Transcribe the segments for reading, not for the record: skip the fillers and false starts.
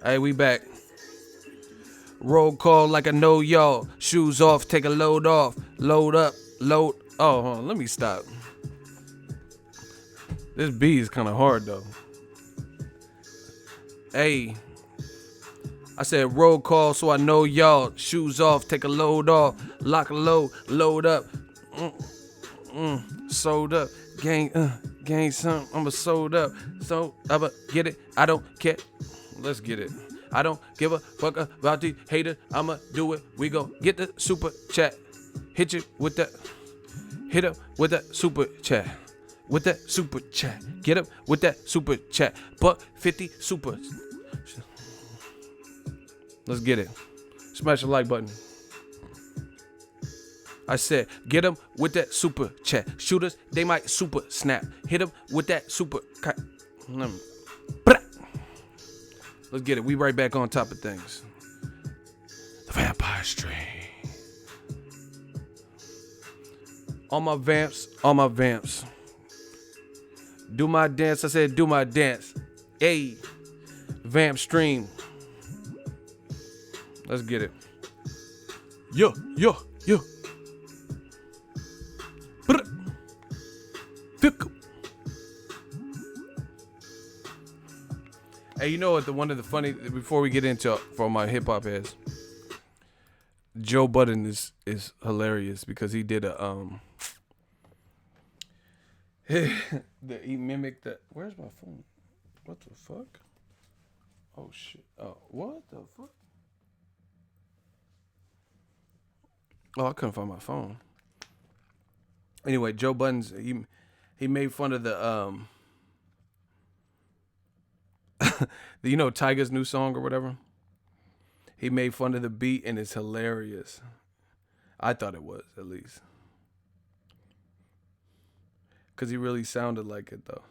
Hey, we back. Roll call like I know y'all. Shoes off, take a load off. Load up, load. Oh, hold on, let me stop. This beat is kind of hard though. Hey, I said roll call so I know y'all. Shoes off, take a load off. Lock a load, load up. Sold up. Gang some. I'ma sold up. So I'ma get it. I don't care. Let's get it. I don't give a fuck about these haters. I'ma do it. We go get the super chat. Hit you with that. Hit up with that super chat. With that super chat. Get up with that super chat. Buck 50 super. Let's get it. Smash the like button. I said, get them with that super chat. Shooters, they might super snap. Hit them with that super. Let's get it. We right back on top of things. The Vampire Strain. All my vamps, all my vamps. Do my dance. I said, do my dance. Hey, Vamp Stream. Let's get it. Yo. Hey, you know what? One of the funny, before we get into for my hip hop heads, Joe Budden is hilarious because he did a he mimicked the. Where's my phone? What the fuck? Oh shit! Oh, what the fuck? Oh, I couldn't find my phone. Anyway, Joe Budden's he made fun of the you know Tyga's new song or whatever. He made fun of the beat and it's hilarious. I thought it was, at least. Cause he really sounded like it though.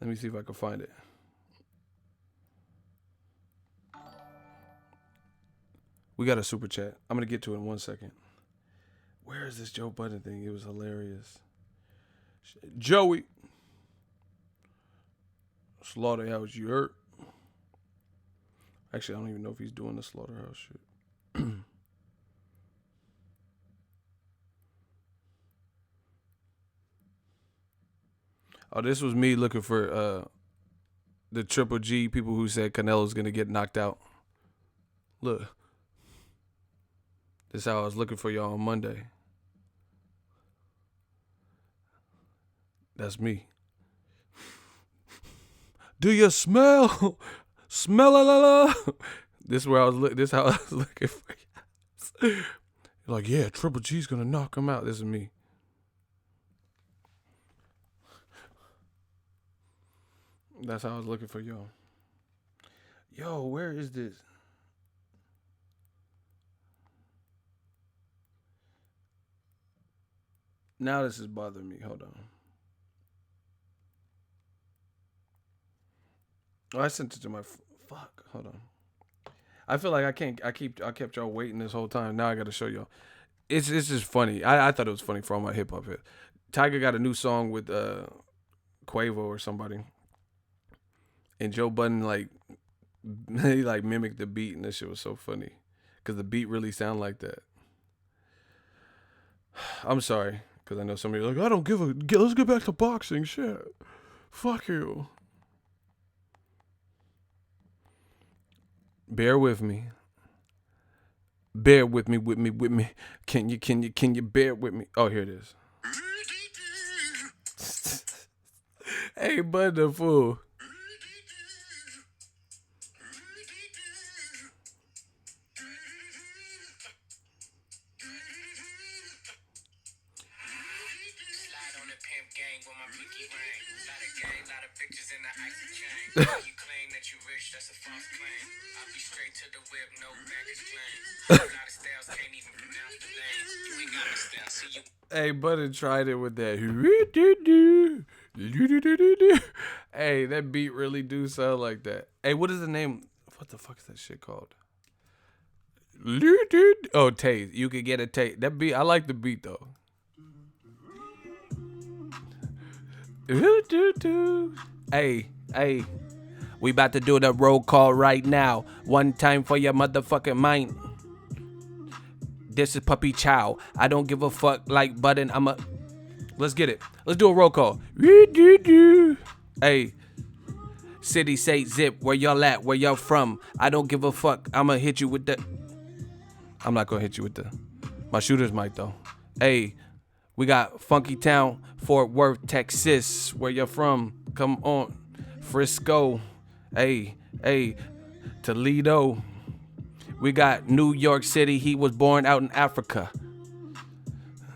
Let me see if I can find it. We got a super chat. I'm gonna get to it in 1 second. Where is this Joe Budden thing? It was hilarious. Joey. Slaughterhouse, you hurt? Actually, I don't even know if he's doing the Slaughterhouse shit. Oh, this was me looking for the Triple G people who said Canelo's gonna get knocked out. Look. This is how I was looking for y'all on Monday. That's me. Do you smell? Smell? This is where I was. This is how I was looking for you. Like, yeah, Triple G's gonna knock him out. This is me. That's how I was looking for y'all. Yo, where is this? Now this is bothering me. Hold on. Oh, I sent it to my fuck. Hold on. I feel like I kept y'all waiting this whole time. Now I got to show y'all. It's just funny. I thought it was funny for all my hip hop hits. Tyga got a new song with Quavo or somebody, and Joe Budden he mimicked the beat, and this shit was so funny because the beat really sound like that. I'm sorry because I know somebody like I don't give a. Let's get back to boxing. Shit. Fuck you. Bear with me. Bear with me. Can you bear with me? Oh, here it is. Hey, Bud the fool. Hey, Budden tried it with that. Hey, that beat really do sound like that. Hey, what is the name? What the fuck is that shit called? Oh, taste. You could get a taste. That beat, I like the beat though. Hey. We about to do the roll call right now. One time for your motherfucking mind. This is Puppy Chow. I don't give a fuck like Budden. Let's get it. Let's do a roll call. Hey. City say zip. Where y'all at? Where y'all from? I don't give a fuck. I'ma hit you with the... I'm not gonna hit you with the... My shooter's mic though. Hey. We got Funky Town, Fort Worth, Texas. Where you from? Come on. Frisco. Hey. Toledo. We got New York City. He was born out in Africa.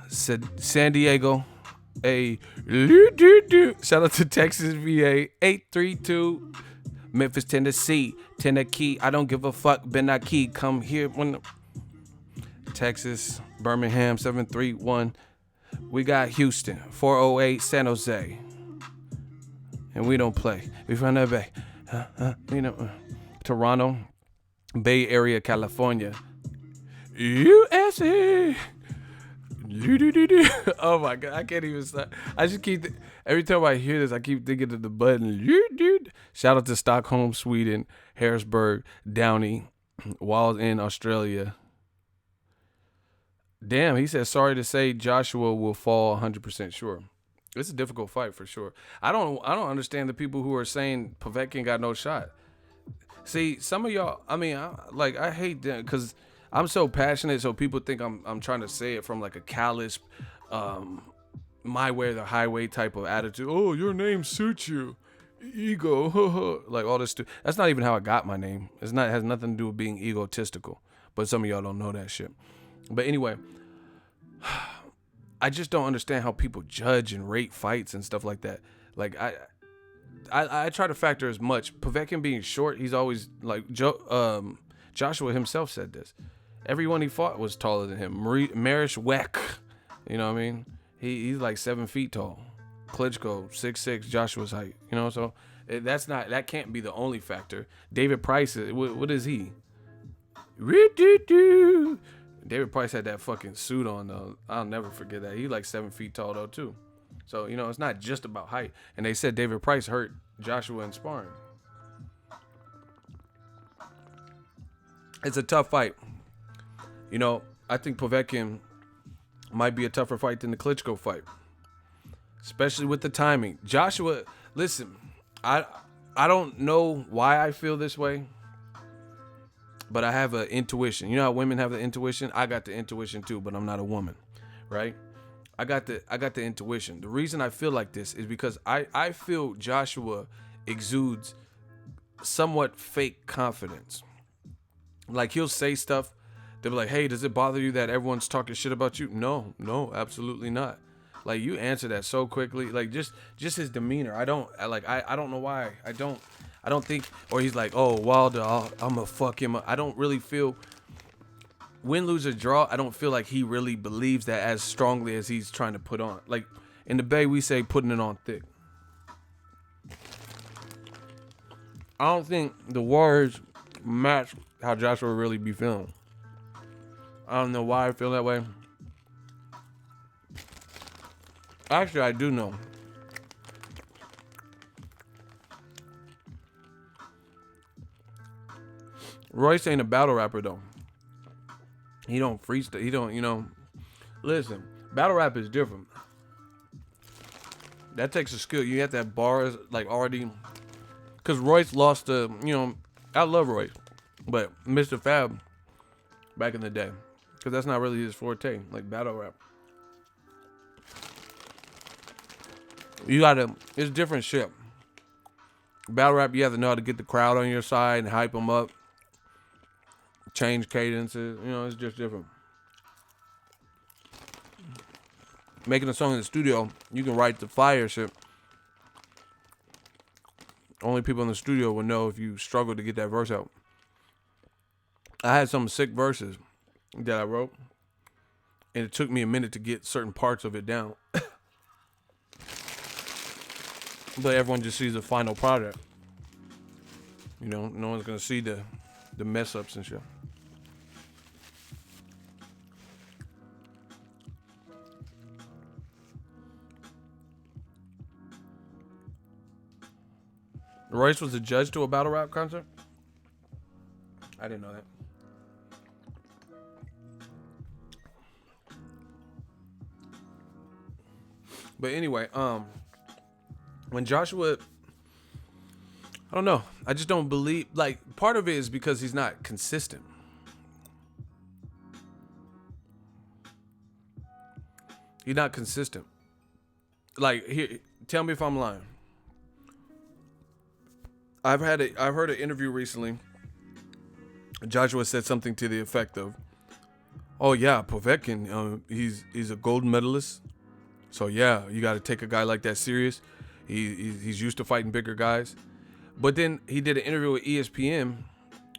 San Diego. Hey. Shout out to Texas, VA. 832. Memphis, Tennessee. Tennessee. I don't give a fuck. Benaki. Come here. Texas. Birmingham, 731. We got Houston, 408, San Jose. And we don't play. We from the Bay. Toronto, Bay Area, California. USA. Oh my God, I can't even stop. I just keep, every time I hear this, I keep thinking of the button. Shout out to Stockholm, Sweden, Harrisburg, Downey, Walls in Australia. Damn, he said, sorry to say Joshua will fall 100% sure. It's a difficult fight for sure. I don't understand the people who are saying Pokvetkin got no shot. See, some of y'all, I hate that because I'm so passionate, so people think I'm trying to say it from like a callous, my way or the highway type of attitude. Oh, your name suits you. Ego. Like all this stuff. That's not even how I got my name. It has nothing to do with being egotistical. But some of y'all don't know that shit. But anyway, I just don't understand how people judge and rate fights and stuff like that. Like I try to factor as much. Pokvetkin being short, he's always like Joshua himself said this. Everyone he fought was taller than him. Marish Weck, you know what I mean? He's like 7 feet tall. Klitschko 6'6", Joshua's height. You know, so that can't be the only factor. David Price, what is he? David Price had that fucking suit on though. I'll never forget that. He like 7 feet tall though too. So, you know, it's not just about height. And they said David Price hurt Joshua in sparring. It's a tough fight. You know, I think Pokvetkin might be a tougher fight than the Klitschko fight. Especially with the timing. Joshua, listen, I don't know why I feel this way. But I have an intuition. You know how women have the intuition? I got the intuition too, but I'm not a woman, right? I got the intuition. The reason I feel like this is because I feel Joshua exudes somewhat fake confidence. Like he'll say stuff, they'll be like, hey, does it bother you that everyone's talking shit about you? No, absolutely not. Like you answer that so quickly. Like just his demeanor. I don't know why. I don't think, or he's like, oh, Wilder, I'm gonna fuck him up. I don't really feel, win, lose, or draw, I don't feel like he really believes that as strongly as he's trying to put on. Like, in the Bay, we say putting it on thick. I don't think the words match how Joshua really be feeling. I don't know why I feel that way. Actually, I do know. Royce ain't a battle rapper though. He don't freestyle. He don't, you know. Listen, battle rap is different. That takes a skill. You have to have bars like already. Cause Royce lost to, you know, I love Royce, but Mr. Fab back in the day, cause that's not really his forte, like battle rap. It's different shit. Battle rap, you have to know how to get the crowd on your side and hype them up. Change cadences, you know, it's just different. Making a song in the studio, you can write the fire shit. Only people in the studio will know if you struggle to get that verse out. I had some sick verses that I wrote, and it took me a minute to get certain parts of it down. But everyone just sees the final product. You know, no one's gonna see the mess ups and shit. Royce was a judge to a battle rap concert? I didn't know that. But anyway, when Joshua, I don't know. I just don't believe, like, part of it is because he's not consistent. He's not consistent. Like, here, tell me if I'm lying. I've heard an interview recently. Joshua said something to the effect of, "Oh yeah, Pokvetkin, he's a gold medalist. So yeah, you got to take a guy like that serious. He's used to fighting bigger guys." But then he did an interview with ESPN,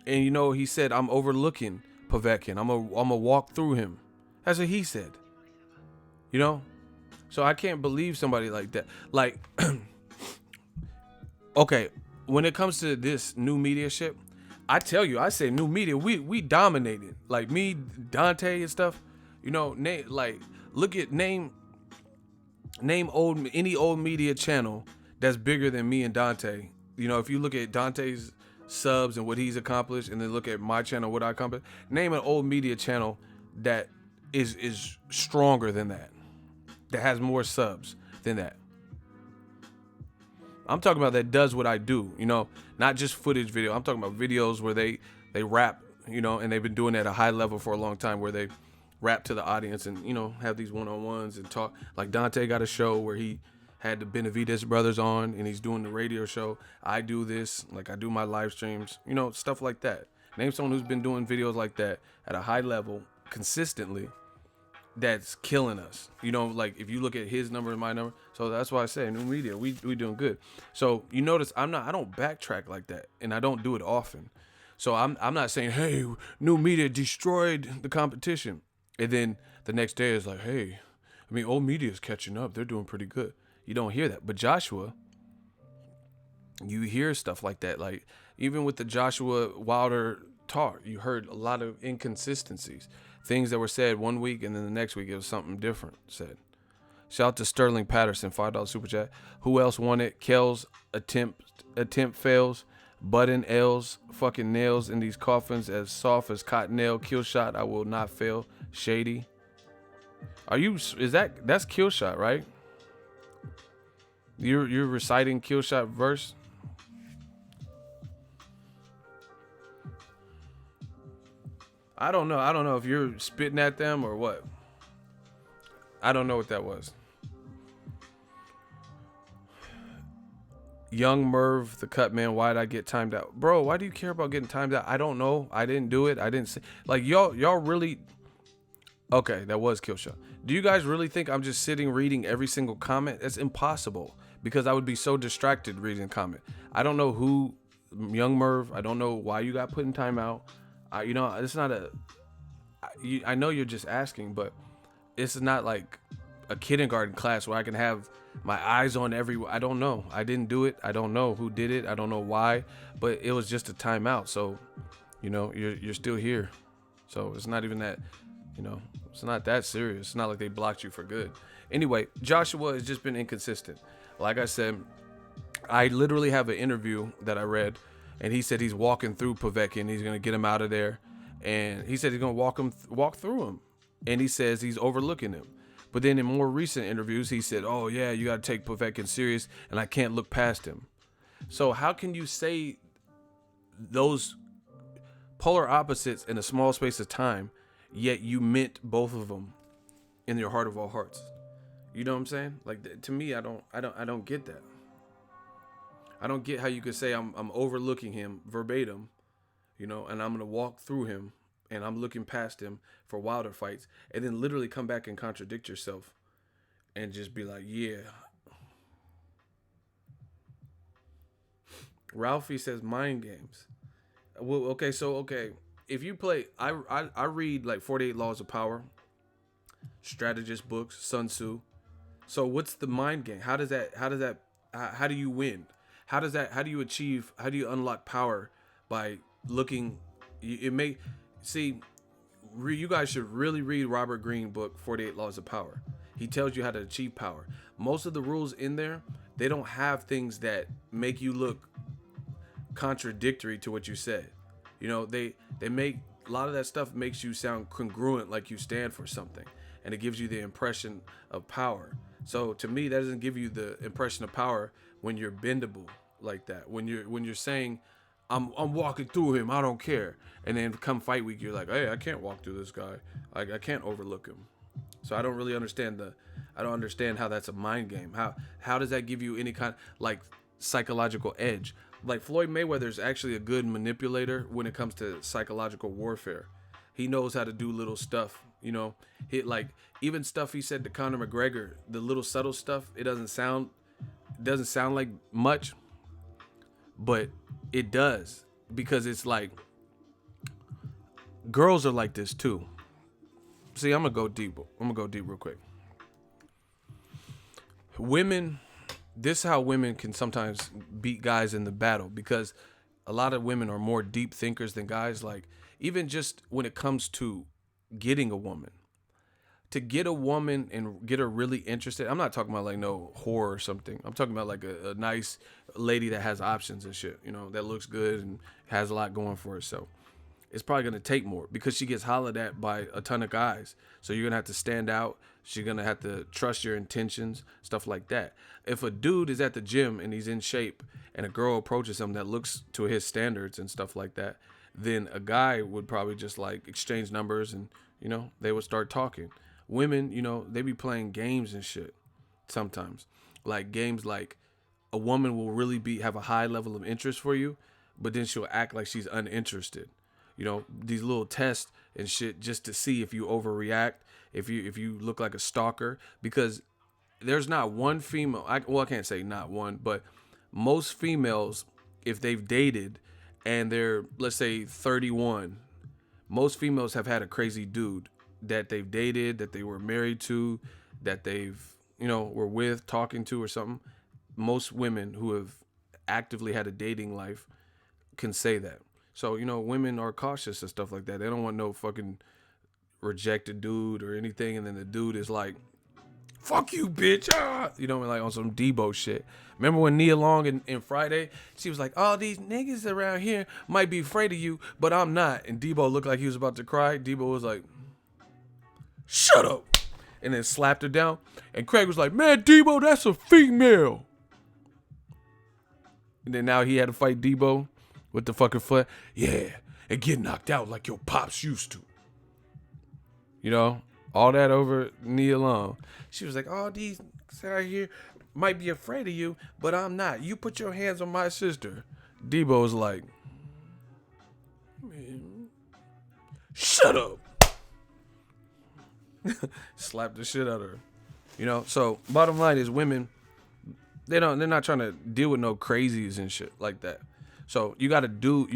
and he said, "I'm overlooking Pokvetkin. I'm gonna walk through him." That's what he said. So I can't believe somebody like that. Like, okay, when it comes to this new media shit, I tell you, I say new media, we dominated. Like me, Dante and stuff. Look at name any old media channel that's bigger than me and Dante. If you look at Dante's subs and what he's accomplished, and then look at my channel, what I accomplished, name an old media channel that is stronger than that has more subs than that. I'm talking about that does what I do, not just footage video. I'm talking about videos where they rap, and they've been doing it at a high level for a long time, where they rap to the audience and, have these one-on-ones and talk. Like Dante got a show where he had the Benavides brothers on, and he's doing the radio show. I do this, like I do my live streams, stuff like that. Name someone who's been doing videos like that at a high level consistently that's killing us. Like if you look at his number and my number. So that's why I say new media, we doing good. So you notice I don't backtrack like that, and I don't do it often. So I'm not saying, hey, new media destroyed the competition, and then the next day is like, hey, old media is catching up. They're doing pretty good. You don't hear that. But Joshua, you hear stuff like that. Like even with the Joshua Wilder talk, you heard a lot of inconsistencies. Things that were said one week, and then the next week it was something different said. Shout out to Sterling Patterson, $5 super chat. Who else won it? Kel's attempt fails. Budden L's fucking nails in these coffins as soft as cotton nail. Kill shot, I will not fail. Shady. That's kill shot, right? You're reciting kill shot verse? I don't know. I don't know if you're spitting at them or what. I don't know what that was. Young Merv, the cut man. Why'd I get timed out? Bro, why do you care about getting timed out? I don't know. I didn't do it. I didn't say. Like, y'all really. Okay, that was kill shot. Do you guys really think I'm just sitting reading every single comment? That's impossible, because I would be so distracted reading a comment. I don't know who, Young Merv. I don't know why you got put in timeout. It's not I know you're just asking, but it's not like a kindergarten class where I can have my eyes on I don't know. I didn't do it. I don't know who did it. I don't know why, but it was just a timeout. So, you're still here. So it's not even that, it's not that serious. It's not like they blocked you for good. Anyway, Joshua has just been inconsistent. Like I said, I literally have an interview that I read, and he said he's walking through Pokvetkin. He's going to get him out of there. And he said he's going to walk through him. And he says he's overlooking him. But then in more recent interviews, he said, oh, yeah, you got to take Pokvetkin serious, and I can't look past him. So how can you say those polar opposites in a small space of time, yet you meant both of them in your heart of all hearts? You know what I'm saying? Like, to me, I don't get that. I don't get how you could say I'm overlooking him verbatim, and I'm going to walk through him, and I'm looking past him for Wilder fights, and then literally come back and contradict yourself and just be like, yeah. Ralphie says mind games. Well, okay, if you play, I read like 48 Laws of Power, strategist books, Sun Tzu. So what's the mind game? How do you win? How do you unlock power by looking? You guys should really read Robert Greene book, 48 Laws of Power. He tells you how to achieve power. Most of the rules in there, they don't have things that make you look contradictory to what you said. You know, they make a lot of that stuff makes you sound congruent, like you stand for something, and it gives you the impression of power. So to me, that doesn't give you the impression of power when you're bendable like that. When you're saying, I'm walking through him, I don't care, and then come fight week, you're like, hey, I can't walk through this guy, I can't overlook him. So I don't really understand how that's a mind game. How does that give you any kind of like psychological edge? Like Floyd Mayweather is actually a good manipulator when it comes to psychological warfare. He knows how to do little stuff, you know. Like even stuff he said to Conor McGregor, the little subtle stuff. It doesn't sound like much, but it does, because it's like girls are like this too. See, I'm gonna go deep real quick. Women. This is how women can sometimes beat guys in the battle, because a lot of women are more deep thinkers than guys. Like even just when it comes to getting a woman, to get a woman and get her really interested. I'm not talking about like no whore or something. I'm talking about like a nice lady that has options and shit, you know, that looks good and has a lot going for herself. It's probably going to take more, because she gets hollered at by a ton of guys. So you're going to have to stand out. She's going to have to trust your intentions, stuff like that. If a dude is at the gym and he's in shape and a girl approaches him that looks to his standards and stuff like that, then a guy would probably just like exchange numbers and, you know, they would start talking. Women, you know, they be playing games and shit sometimes. Like games like a woman will really have a high level of interest for you, but then she'll act like she's uninterested. You know, these little tests and shit just to see if you overreact, if you look like a stalker, because there's not one female, I can't say not one, but most females, if they've dated and they're, let's say 31, most females have had a crazy dude that they've dated, that they were married to, that they've, you know, were with, talking to or something. Most women who have actively had a dating life can say that. So, you know, women are cautious and stuff like that. They don't want no fucking rejected dude or anything. And then the dude is like, fuck you, bitch. Ah! You know, like on some Debo shit. Remember when Nia Long in Friday, she was like, all these niggas around here might be afraid of you, but I'm not. And Debo looked like he was about to cry. Debo was like, shut up. And then slapped her down. And Craig was like, man, Debo, that's a female. And then now he had to fight Debo with the fucking foot. Yeah, and get knocked out like your pops used to. You know, all that over Nia Long. She was like, all these out here might be afraid of you, but I'm not. You put your hands on my sister. Debo was like, man, shut up. Slapped the shit out of her. You know, so bottom line is women, they're not trying to deal with no crazies and shit like that. So you got to do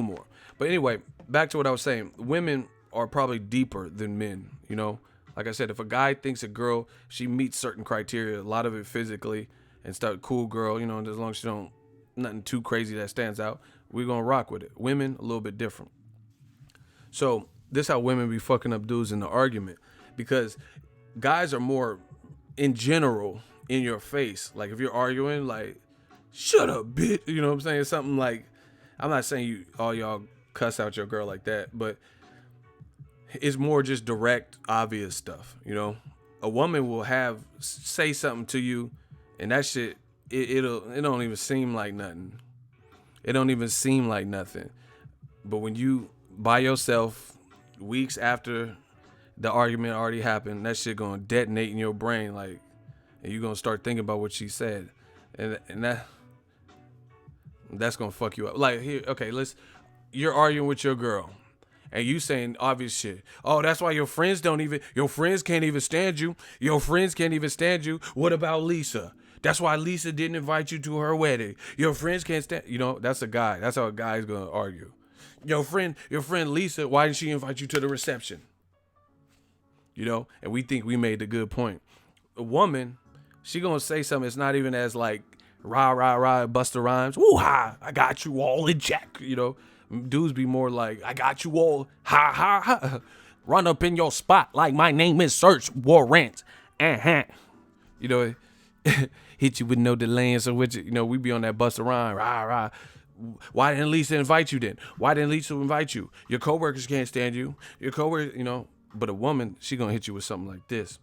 more. But anyway, back to what I was saying. Women are probably deeper than men, you know. Like I said, if a guy thinks a girl, she meets certain criteria, a lot of it physically and stuff, cool girl, you know, and as long as she don't, nothing too crazy that stands out, we're going to rock with it. Women, a little bit different. So this how women be fucking up dudes in the argument, because guys are more, in general, in your face. Like if you're arguing, like, shut up, bitch. You know what I'm saying? Something like, I'm not saying all y'all cuss out your girl like that, but it's more just direct, obvious stuff. You know, a woman will say something to you, and that shit, it don't even seem like nothing. It don't even seem like nothing. But when you by yourself, weeks after the argument already happened, that shit gonna detonate in your brain, like, and you're gonna start thinking about what she said, and that's gonna fuck you up. Like here, okay, you're arguing with your girl, and you saying obvious shit. Oh, that's why your friends can't even stand you. Your friends can't even stand you. What about Lisa? That's why Lisa didn't invite you to her wedding. Your friends can't stand. You know, that's a guy. That's how a guy's gonna argue. Your friend Lisa, why didn't she invite you to the reception? You know, and we think we made the good point. A woman, she gonna say something. It's not even as like rah rah rah Busta Rhymes. Woo ha! I got you all in check. You know, dudes be more like, I got you all ha ha ha. Run up in your spot like my name is Search Warrant. You know, hit you with no delay. So which, you know, we be on that Busta Rhymes rah rah. Why didn't Lisa invite you then? Why didn't Lisa invite you? Your coworkers can't stand you. Your coworkers, but a woman, she gonna hit you with something like this.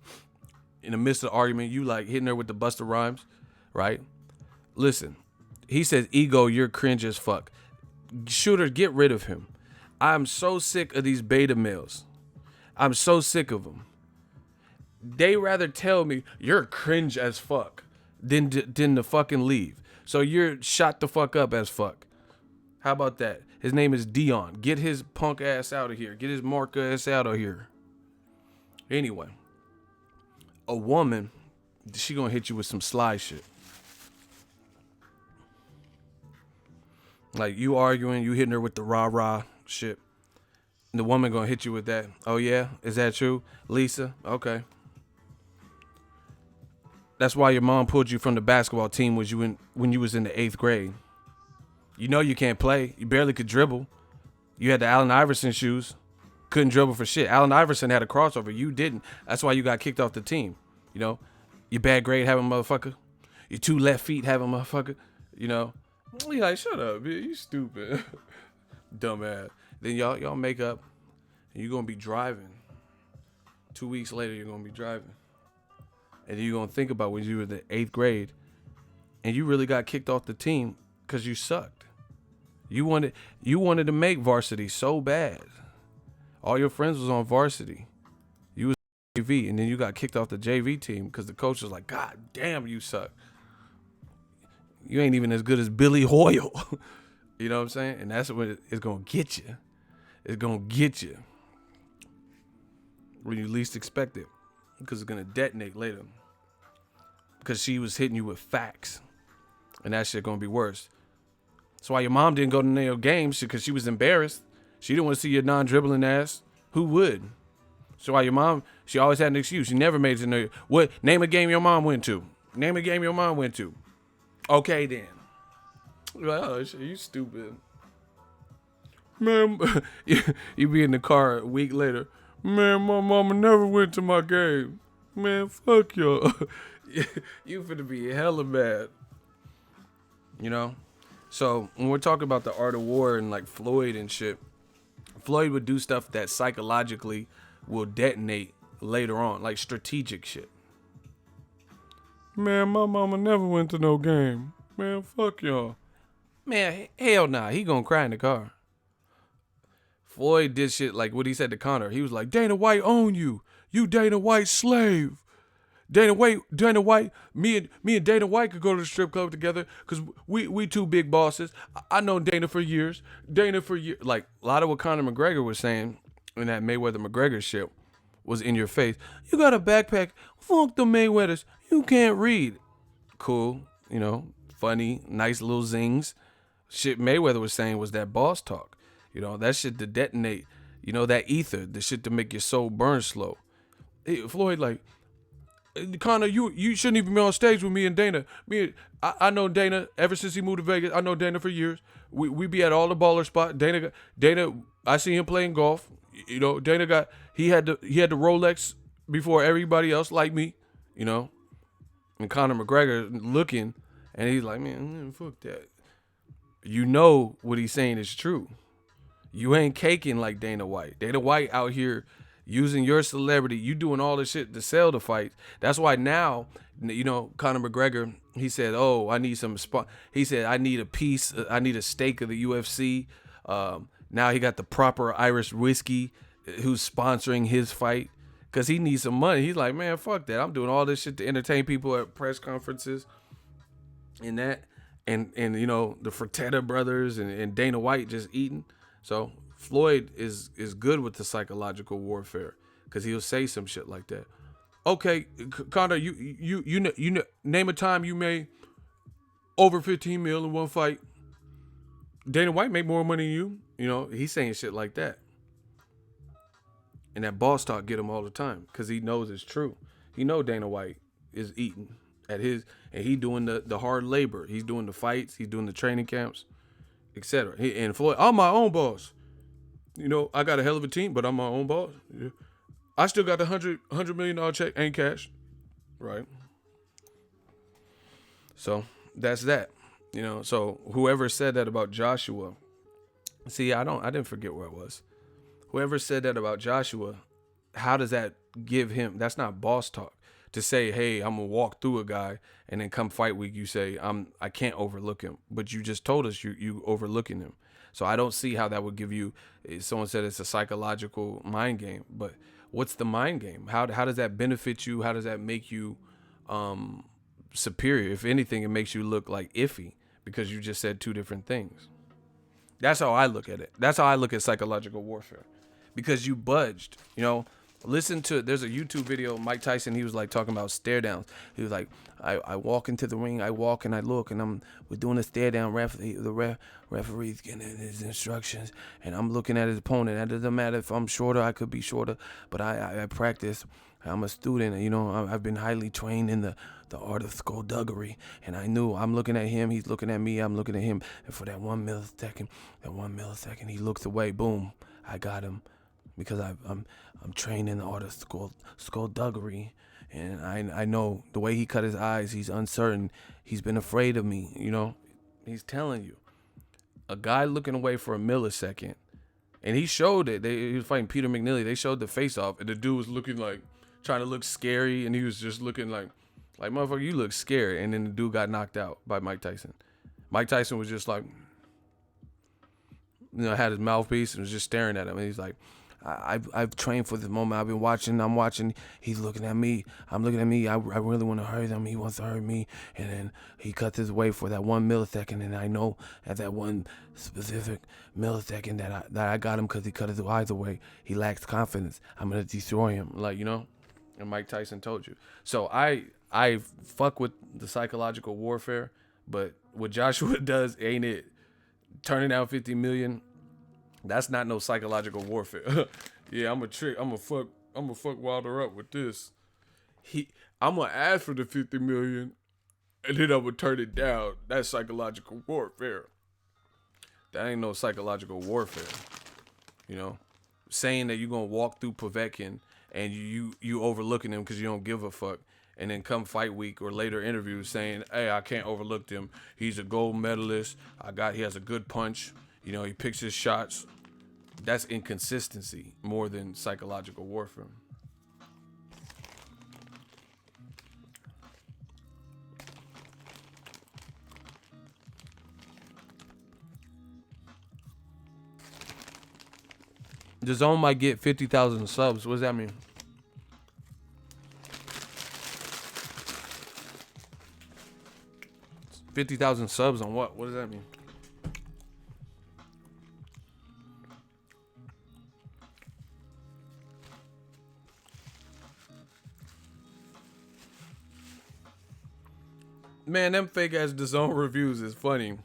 In the midst of the argument, you like hitting her with the Busta Rhymes, right? Listen, he says, ego, you're cringe as fuck. Shooter, get rid of him. I'm so sick of these beta males. I'm so sick of them. They rather tell me you're cringe as fuck than to fucking leave. So you're shot the fuck up as fuck. How about that? His name is Dion. Get his punk ass out of here. Get his mark ass out of here. Anyway, a woman, she gonna hit you with some sly shit. Like you arguing, you hitting her with the rah-rah shit. And the woman gonna hit you with that. Oh yeah? Is that true? Lisa? Okay. That's why your mom pulled you from the basketball team when you was in the 8th grade. You know you can't play. You barely could dribble. You had the Allen Iverson shoes. Couldn't dribble for shit. Allen Iverson had a crossover. You didn't. That's why you got kicked off the team. Your bad grade having motherfucker. Your 2 left feet having motherfucker. You like, shut up, bitch. You stupid. Dumbass. Then y'all make up. And you're going to be driving. 2 weeks later, you're going to be driving. And then you're going to think about when you were in the 8th grade. And you really got kicked off the team because you sucked. You wanted to make varsity so bad. All your friends was on varsity. You was JV, and then you got kicked off the JV team because the coach was like, God damn, you suck. You ain't even as good as Billy Hoyle. You know what I'm saying? And that's what it's going to get you. It's going to get you when you least expect it, because it's going to detonate later. Because she was hitting you with facts, and that shit going to be worse. That's why your mom didn't go to any games, because she was embarrassed. She didn't want to see your non-dribbling ass. Who would? So why your mom, she always had an excuse. She never made it to know. What? Name a game your mom went to. Name a game your mom went to. Okay, then. You're like, oh, shit, you stupid. Man, you be in the car a week later. Man, my mama never went to my game. Man, fuck y'all. You finna be hella mad. So when we're talking about the art of war and like Floyd and shit, Floyd would do stuff that psychologically will detonate later on, like strategic shit. Man, my mama never went to no game. Man, fuck y'all. Man, hell nah. He gonna cry in the car. Floyd did shit like what he said to Conor. He was like, Dana White own you. You Dana White slave. Dana White, me and Dana White could go to the strip club together because we two big bosses. I know Dana for years. Like a lot of what Conor McGregor was saying in that Mayweather-McGregor shit was in your face. You got a backpack. Fuck the Mayweathers. You can't read. Cool. Funny, nice little zings. Shit Mayweather was saying was that boss talk. That shit to detonate. That ether, the shit to make your soul burn slow. Floyd like, Conor, you shouldn't even be on stage with me and Dana. I know Dana ever since he moved to Vegas. I know Dana for years. We be at all the baller spots. Dana, I see him playing golf. Dana he had the Rolex before everybody else, like me. And Conor McGregor looking, and he's like, man, fuck that. What he's saying is true. You ain't caking like Dana White. Dana White out here using your celebrity, you doing all this shit to sell the fights. That's why now, Conor McGregor, he said, oh, I need some he said, I need a piece, I need a stake of the UFC. Now he got the proper Irish whiskey who's sponsoring his fight because he needs some money. He's like, man, fuck that. I'm doing all this shit to entertain people at press conferences and that. And the Fertitta brothers and Dana White just eating. So Floyd is good with the psychological warfare because he'll say some shit like that. Okay, Conor, you name a time you made over 15 mil in one fight. Dana White made more money than you. He's saying shit like that. And that boss talk get him all the time because he knows it's true. He know Dana White is eating at his, and he doing the hard labor. He's doing the fights. He's doing the training camps, etc. And Floyd, I'm my own boss. I got a hell of a team, but I'm my own boss. Yeah. I still got the $100 million check, ain't cash. Right. So that's that. You know, so whoever said that about Joshua, see, I didn't forget where it was. Whoever said that about Joshua, how does that give him? That's not boss talk. To say, hey, I'm gonna walk through a guy, and then come fight week, you say, I can't overlook him. But you just told us you overlooking him. So I don't see how that would give you. Someone said it's a psychological mind game, but what's the mind game? How does that benefit you? How does that make you superior? If anything, it makes you look like iffy because you just said two different things. That's how I look at it. That's how I look at psychological warfare. Because you budged, you know. Listen to, there's a YouTube video of Mike Tyson. He was like talking about stare downs. He was like, I walk into the ring, I walk and I look, and we're doing a stare down. Referee's getting his instructions, and I'm looking at his opponent. That doesn't matter if I'm shorter, I could be shorter, but I practice. I'm a student, you know. I've been highly trained in the art of skullduggery, and I knew I'm looking at him, he's looking at me, I'm looking at him, and for that 1 millisecond, he looks away. Boom, I got him. Because I'm trained in the art of skullduggery, and I know the way he cut his eyes, he's uncertain. He's been afraid of me, you know. He's telling you. A guy looking away for a millisecond, and he showed it. He was fighting Peter McNeely. They showed the face off, and the dude was looking like, trying to look scary, and he was just looking like motherfucker, you look scary. And then the dude got knocked out by Mike Tyson. Mike Tyson was just like, you know, had his mouthpiece and was just staring at him, and he's like, I've trained for this moment. I've been watching. I'm watching. He's looking at me. I'm looking at me. I really want to hurt him. He wants to hurt me. And then he cuts his way for that 1 millisecond. And I know at that one specific millisecond that I got him because he cut his eyes away. He lacks confidence. I'm gonna destroy him. Like, you know. And Mike Tyson told you. So I fuck with the psychological warfare, but what Joshua does ain't it. Turning down 50 million. That's not no psychological warfare. Yeah, I'm gonna fuck Wilder up with this. I'm gonna ask for the 50 million, and then I'm gonna turn it down. That's psychological warfare. That ain't no psychological warfare. You know, saying that you're gonna walk through Pokvetkin and you overlooking him because you don't give a fuck, and then come fight week or later interviews saying, hey, I can't overlook him. He's a gold medalist. He has a good punch. You know, he picks his shots. That's inconsistency more than psychological warfare. DAZN might get 50,000 subs. What does that mean? $50,000 subs on what? What does that mean? Man, them fake ass DAZN reviews is funny.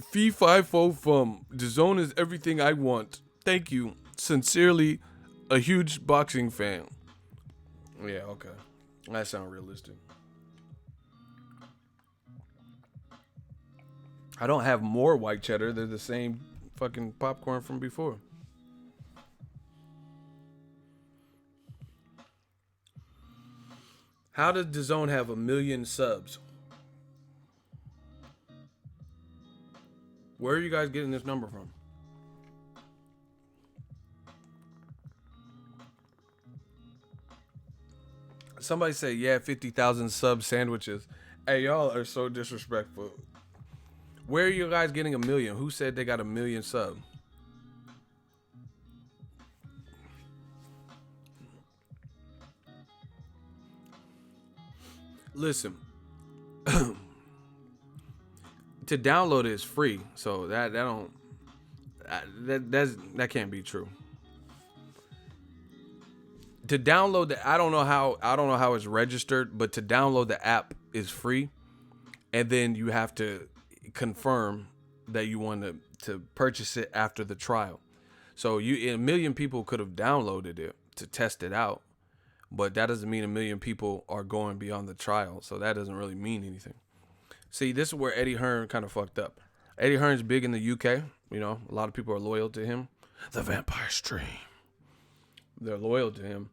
Fee 5-0 from DAZN is everything I want. Thank you. Sincerely, a huge boxing fan. Yeah, okay. That sounds realistic. I don't have more white cheddar. They're the same fucking popcorn from before. How does DAZN have 1 million subs? Where are you guys getting this number from? Somebody say, yeah, 50,000 sub sandwiches. Hey, y'all are so disrespectful. Where are you guys getting 1 million? Who said they got 1 million subs? Listen, to download it is free, so that can't be true. To download I don't know how it's registered, but to download the app is free, and then you have to confirm that you want to purchase it after the trial. So 1 million people could have downloaded it to test it out. But that doesn't mean 1 million people are going beyond the trial. So that doesn't really mean anything. See, this is where Eddie Hearn kind of fucked up. Eddie Hearn's big in the UK. You know, a lot of people are loyal to him. The Vampire Stream. They're loyal to him.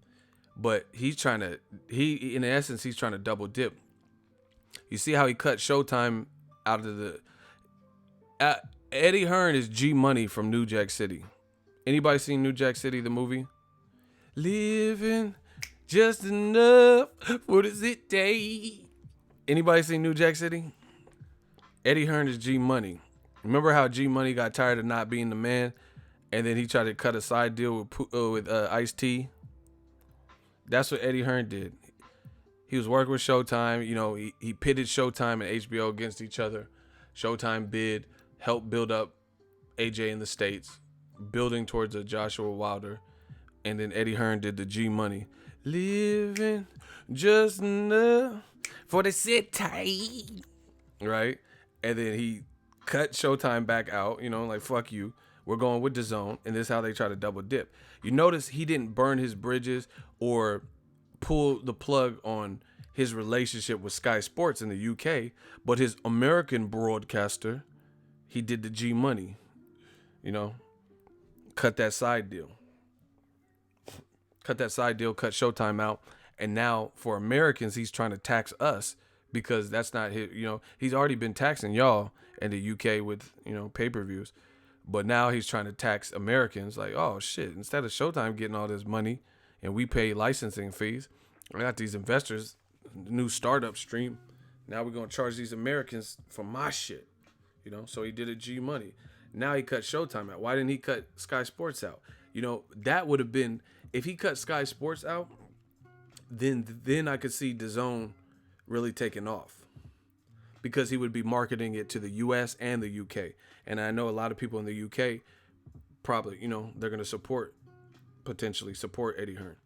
But in essence, he's trying to double dip. You see how he cut Showtime out of the Eddie Hearn is G Money from New Jack City. Anybody seen New Jack City, the movie? Living just enough. What does it take? Anybody seen New Jack City? Eddie Hearn is G Money. Remember how G Money got tired of not being the man, and then he tried to cut a side deal with Ice-T? That's what Eddie Hearn did. He was working with Showtime. You know, he pitted Showtime and HBO against each other. Showtime bid, helped build up AJ in the States, building towards a Joshua Wilder. And then Eddie Hearn did the G Money. Living just enough for the city. Right? And then he cut Showtime back out, you know, like, fuck you. We're going with DAZN. And this is how they try to double dip. You notice he didn't burn his bridges or pull the plug on his relationship with Sky Sports in the UK, but his American broadcaster, he did the G Money, you know, cut that side deal, cut Showtime out. And now for Americans, he's trying to tax us because that's not his, you know, he's already been taxing y'all in the UK with, you know, pay-per-views, but now he's trying to tax Americans like, oh shit, instead of Showtime getting all this money and we pay licensing fees, I got these investors, new startup stream. Now we're going to charge these Americans for my shit, you know? So he did a G Money. Now he cut Showtime out. Why didn't he cut Sky Sports out? You know, that would have been, if he cut Sky Sports out, then I could see DAZN really taking off because he would be marketing it to the US and the UK. And I know a lot of people in the UK probably, you know, they're going to potentially support Eddie Hearn.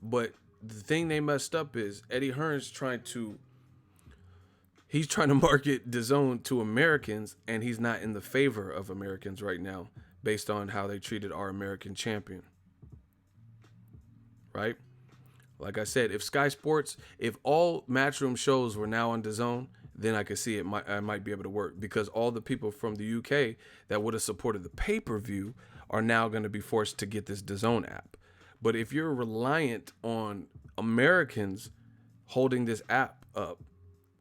But the thing they messed up is Eddie Hearn's trying to market DAZN to Americans, and he's not in the favor of Americans right now based on how they treated our American champion. Right? Like I said, if all Matchroom shows were now on DAZN, then I could see I might be able to work, because all the people from the UK that would have supported the pay-per-view are now going to be forced to get this DAZN app. But if you're reliant on Americans holding this app up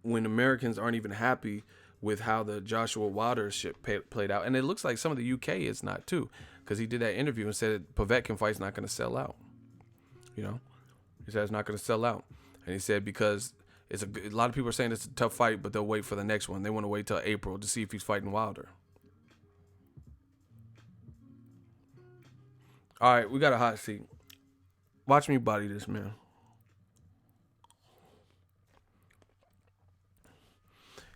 when Americans aren't even happy with how the Joshua Wilder shit played out, and it looks like some of the UK is not too, because he did that interview and said Pokvetkin fight's not going to sell out. You know, he said it's not going to sell out, and he said because a lot of people are saying it's a tough fight, but they'll wait for the next one. They want to wait till April to see if he's fighting Wilder. All right, we got a hot seat. Watch me body this man.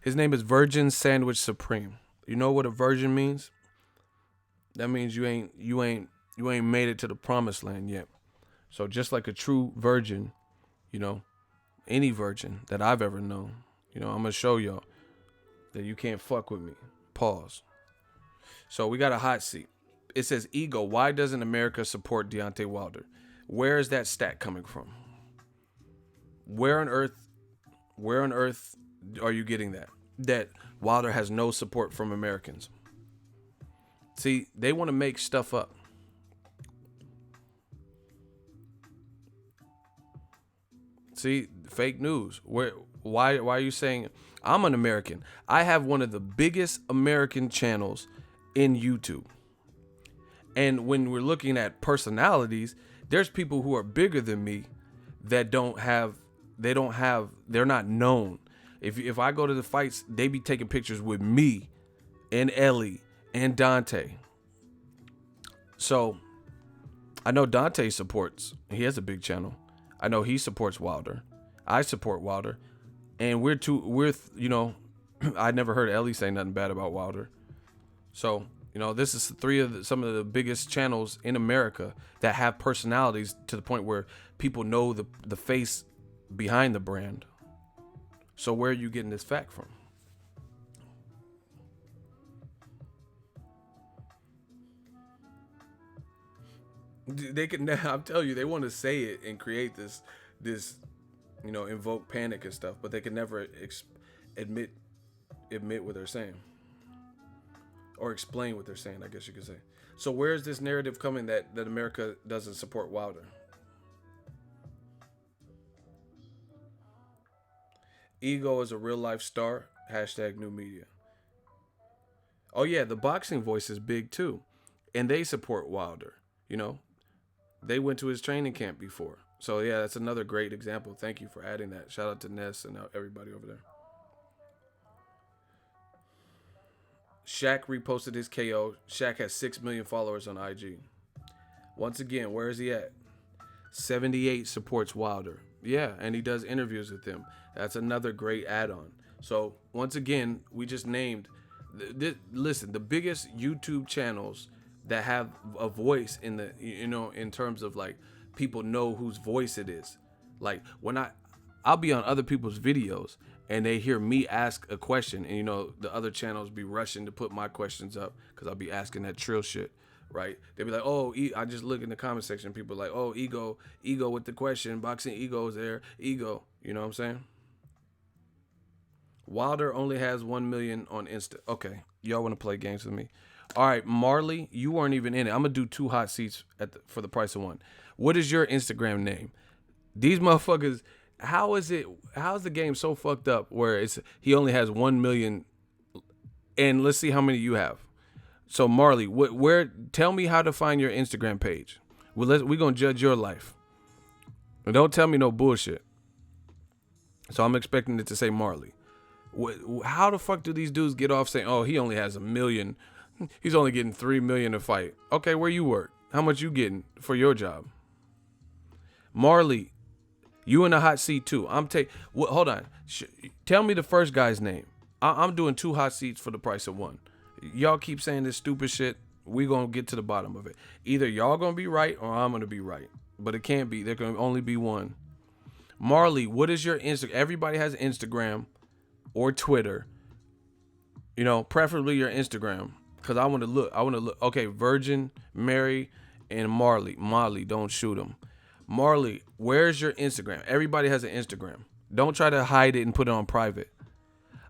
His name is Virgin Sandwich Supreme. You know what a virgin means? That means you ain't made it to the promised land yet. So just like a true virgin, you know, any virgin that I've ever known, you know, I'm gonna show y'all that you can't fuck with me. Pause. So we got a hot seat. It says, ego, why doesn't America support Deontay Wilder? Where is that stat coming from? Where on earth are you getting that Wilder has no support from Americans? See, they want to make stuff up. See, fake news. Why are you saying I'm an American? I have one of the biggest American channels in YouTube. And when we're looking at personalities, there's people who are bigger than me that they're not known. If I go to the fights, they be taking pictures with me and Ellie and Dante. So I know Dante he has a big channel. I know he supports Wilder. I support Wilder. And you know, I never heard Ellie say nothing bad about Wilder. So, you know, this is some of the biggest channels in America that have personalities to the point where people know the face behind the brand. So where are you getting this fact from? They can. I'm telling you, they want to say it and create this, you know, invoke panic and stuff, but they can never admit what they're saying or explain what they're saying, I guess you could say. So where is this narrative coming that America doesn't support Wilder? Ego is a real life star. Hashtag new media. Oh yeah, the boxing voice is big too, and they support Wilder. You know, they went to his training camp before. So yeah, that's another great example. Thank you for adding that. Shout out to Ness and everybody over there. Shaq reposted his KO. Shaq has 6 million followers on IG. Once again, where is he at? 78 supports Wilder. Yeah, and he does interviews with him. That's another great add-on. So once again, we just named. Listen, the biggest YouTube channels that have a voice in the, in terms of like people know whose voice it is. Like when I'll be on other people's videos and they hear me ask a question, and the other channels be rushing to put my questions up because I'll be asking that trill shit. Right? They'll be like, oh, I just look in the comment section. People are like, oh, ego with the question. Boxing ego's there. Ego. You know what I'm saying? Wilder only has 1 million on Insta. Okay. Y'all want to play games with me? All right, Marley, you weren't even in it. I'm going to do 2 hot seats for the price of 1. What is your Instagram name? These motherfuckers, how's the game so fucked up where he only has 1 million, and let's see how many you have. So Marley, tell me how to find your Instagram page. We're going to judge your life. And don't tell me no bullshit. So I'm expecting it to say Marley. How the fuck do these dudes get off saying, oh, he only has 1 million. He's only getting 3 million to fight. Okay, where you work? How much you getting for your job? Marley, you in the hot seat too. Hold on. Tell me the first guy's name. I'm doing 2 hot seats for the price of 1. Y'all keep saying this stupid shit. We gonna get to the bottom of it. Either y'all gonna be right or I'm gonna be right. But it can't be. There can only be one. Marley, what is your Instagram? Everybody has Instagram or Twitter. Preferably your Instagram. Because I want to look. Okay, Virgin, Mary, and Marley. Molly, don't shoot him. Marley, where's your Instagram? Everybody has an Instagram. Don't try to hide it and put it on private.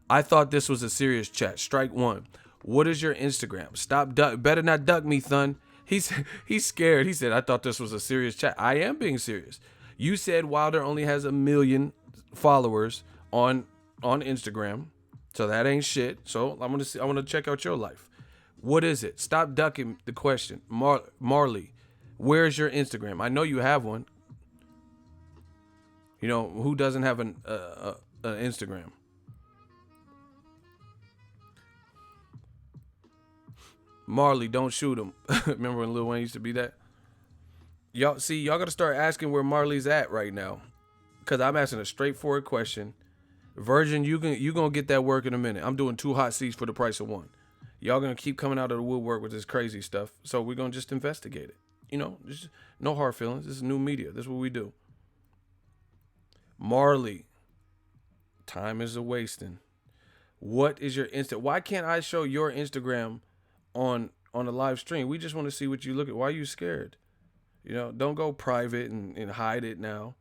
I thought this was a serious chat. Strike 1. What is your Instagram? Stop. Better not duck me, son. He's scared. He said, I thought this was a serious chat. I am being serious. You said Wilder only has 1 million followers on Instagram. So that ain't shit. So I want to check out your life. What is it? Stop ducking the question. Marley, where's your Instagram? I know you have one. Who doesn't have an Instagram? Marley, don't shoot him. Remember when Lil Wayne used to be that? Y'all got to start asking where Marley's at right now. Because I'm asking a straightforward question. Virgin, you going to get that work in a minute. I'm doing 2 hot seats for the price of 1. Y'all going to keep coming out of the woodwork with this crazy stuff. So we're going to just investigate it. Just no hard feelings. This is new media. This is what we do. Marley, time is a wasting. What is your Insta? Why can't I show your Instagram on a live stream? We just want to see what you look at. Why are you scared? Don't go private and hide it now.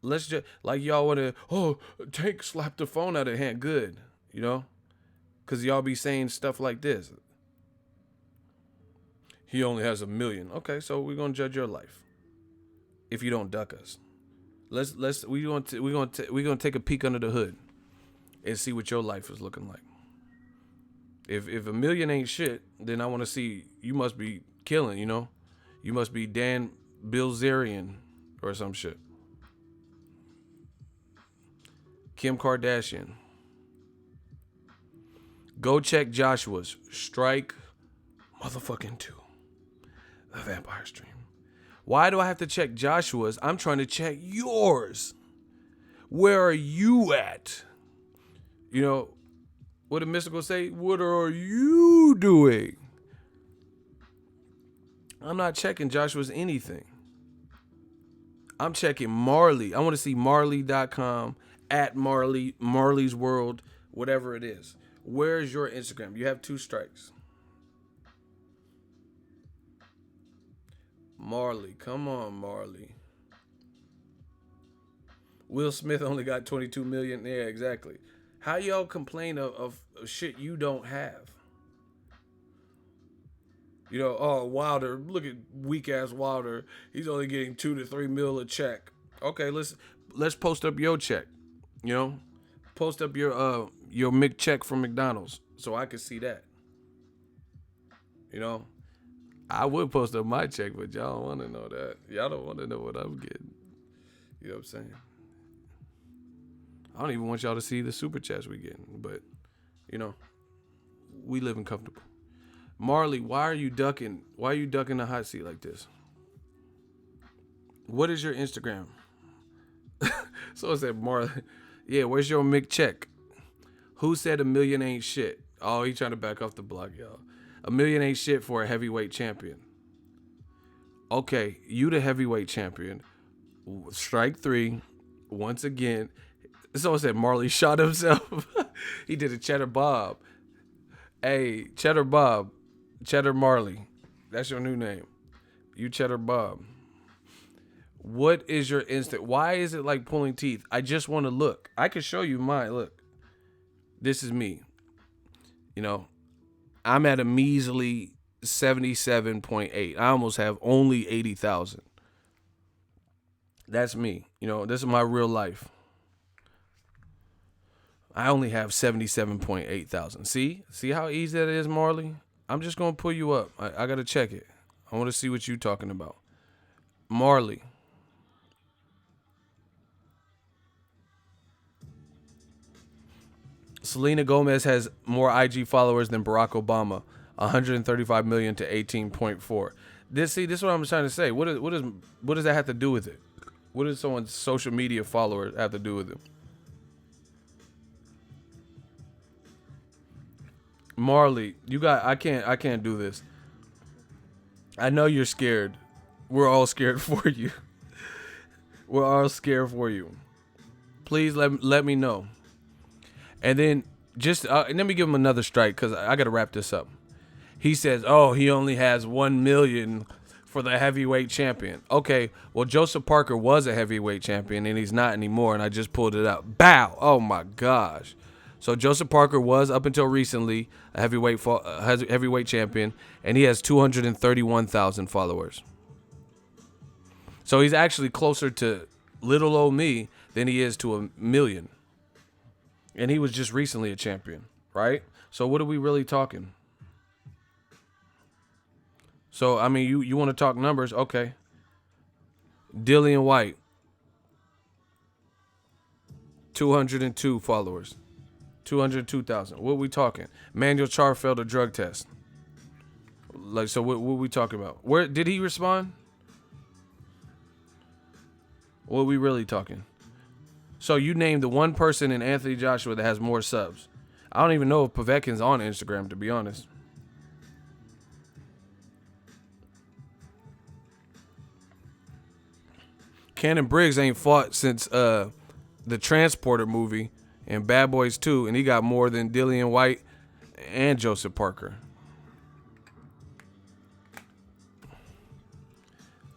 Let's just, like y'all want to, Tank slapped the phone out of hand. Good, because y'all be saying stuff like this. He only has 1 million. Okay, so we're gonna judge your life if you don't duck us. We're gonna take a peek under the hood and see what your life is looking like. If 1 million ain't shit, then I want to see you must be killing. You must be Dan Bilzerian or some shit. Kim Kardashian. Go check Joshua's. Strike motherfucking 2. The Vampire Stream. Why do I have to check Joshua's? I'm trying to check yours. Where are you at? What did Mystical say? What are you doing? I'm not checking Joshua's anything. I'm checking Marley. I want to see Marley.com, at Marley's World, whatever it is. Where's your Instagram? You have 2 strikes. Marley, come on, Marley. Will Smith only got 22 million. Yeah, exactly. How y'all complain of shit you don't have? Wilder, look at weak ass Wilder. He's only getting 2 to 3 mil a check. Okay, let's post up your check. Post up your your McCheck from McDonald's so I could see that. You know, I would post up my check, but y'all don't want to know that. Y'all don't want to know what I'm getting. You know what I'm saying? I don't even want y'all to see the super chats we getting, but you know, we living comfortable. Marley, why are you ducking? Why are you ducking the hot seat like this? What is your Instagram? So I said, Marley, yeah, where's your McCheck? Who said $1 million ain't shit? Oh, he trying to back off the block, y'all. $1 million ain't shit for a heavyweight champion. Okay, you the heavyweight champion. Strike 3. Once again. Someone said Marley shot himself. He did a Cheddar Bob. Hey, Cheddar Bob. Cheddar Marley. That's your new name. You Cheddar Bob. What is your instant? Why is it like pulling teeth? I just want to look. I can show you mine. Look. This is me. You know, I'm at a measly 77.8. I almost have only 80,000. That's me. You know, this is my real life. I only have 77.8 thousand. See how easy that is, Marley? I'm just going to pull you up. I got to check it. I want to see what you're talking about. Marley. Selena Gomez has more IG followers than Barack Obama, 135 million to 18.4. This is what I'm trying to say. What does that have to do with it? What does someone's social media follower have to do with it? Marley, I can't do this. I know you're scared. We're all scared for you. We're all scared for you. Please let me know. And then just let me give him another strike because I got to wrap this up. He says, oh, he only has 1 million for the heavyweight champion. Okay, well, Joseph Parker was a heavyweight champion and he's not anymore, and I just pulled it up. Bow! Oh, my gosh. So Joseph Parker was, up until recently, a heavyweight champion, and he has 231,000 followers. So he's actually closer to little old me than he is to 1 million. And he was just recently a champion, right? So what are we really talking? So, I mean, you want to talk numbers? Okay. Dillian White, 202 followers. 202,000. What are we talking? Manuel Char failed a drug test. Like, so what are we talking about? Where did he respond? What are we really talking? So you named the one person in Anthony Joshua that has more subs. I don't even know if Pokvetkin's on Instagram, to be honest. Cannon Briggs ain't fought since the Transporter movie and Bad Boys 2, and he got more than Dillian White and Joseph Parker.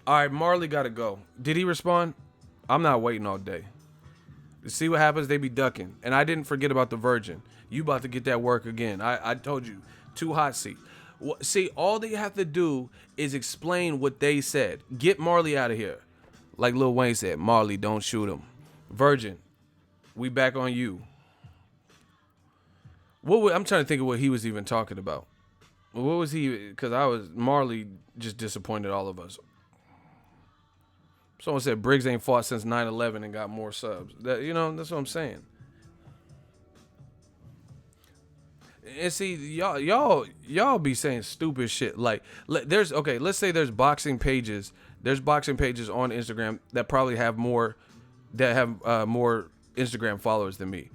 All right, Marley got to go. Did he respond? I'm not waiting all day. See what happens? They be ducking. And I didn't forget about the Virgin. You about to get that work again. I told you. 2 hot seat. See, all they have to do is explain what they said. Get Marley out of here. Like Lil Wayne said, Marley, don't shoot him. Virgin, we back on you. I'm trying to think of what he was even talking about. What was he? Because Marley just disappointed all of us. Someone said Briggs ain't fought since 9/11 and got more subs. That's what I'm saying. And see, y'all be saying stupid shit. Like, let's say there's boxing pages. There's boxing pages on Instagram that probably have more Instagram followers than me.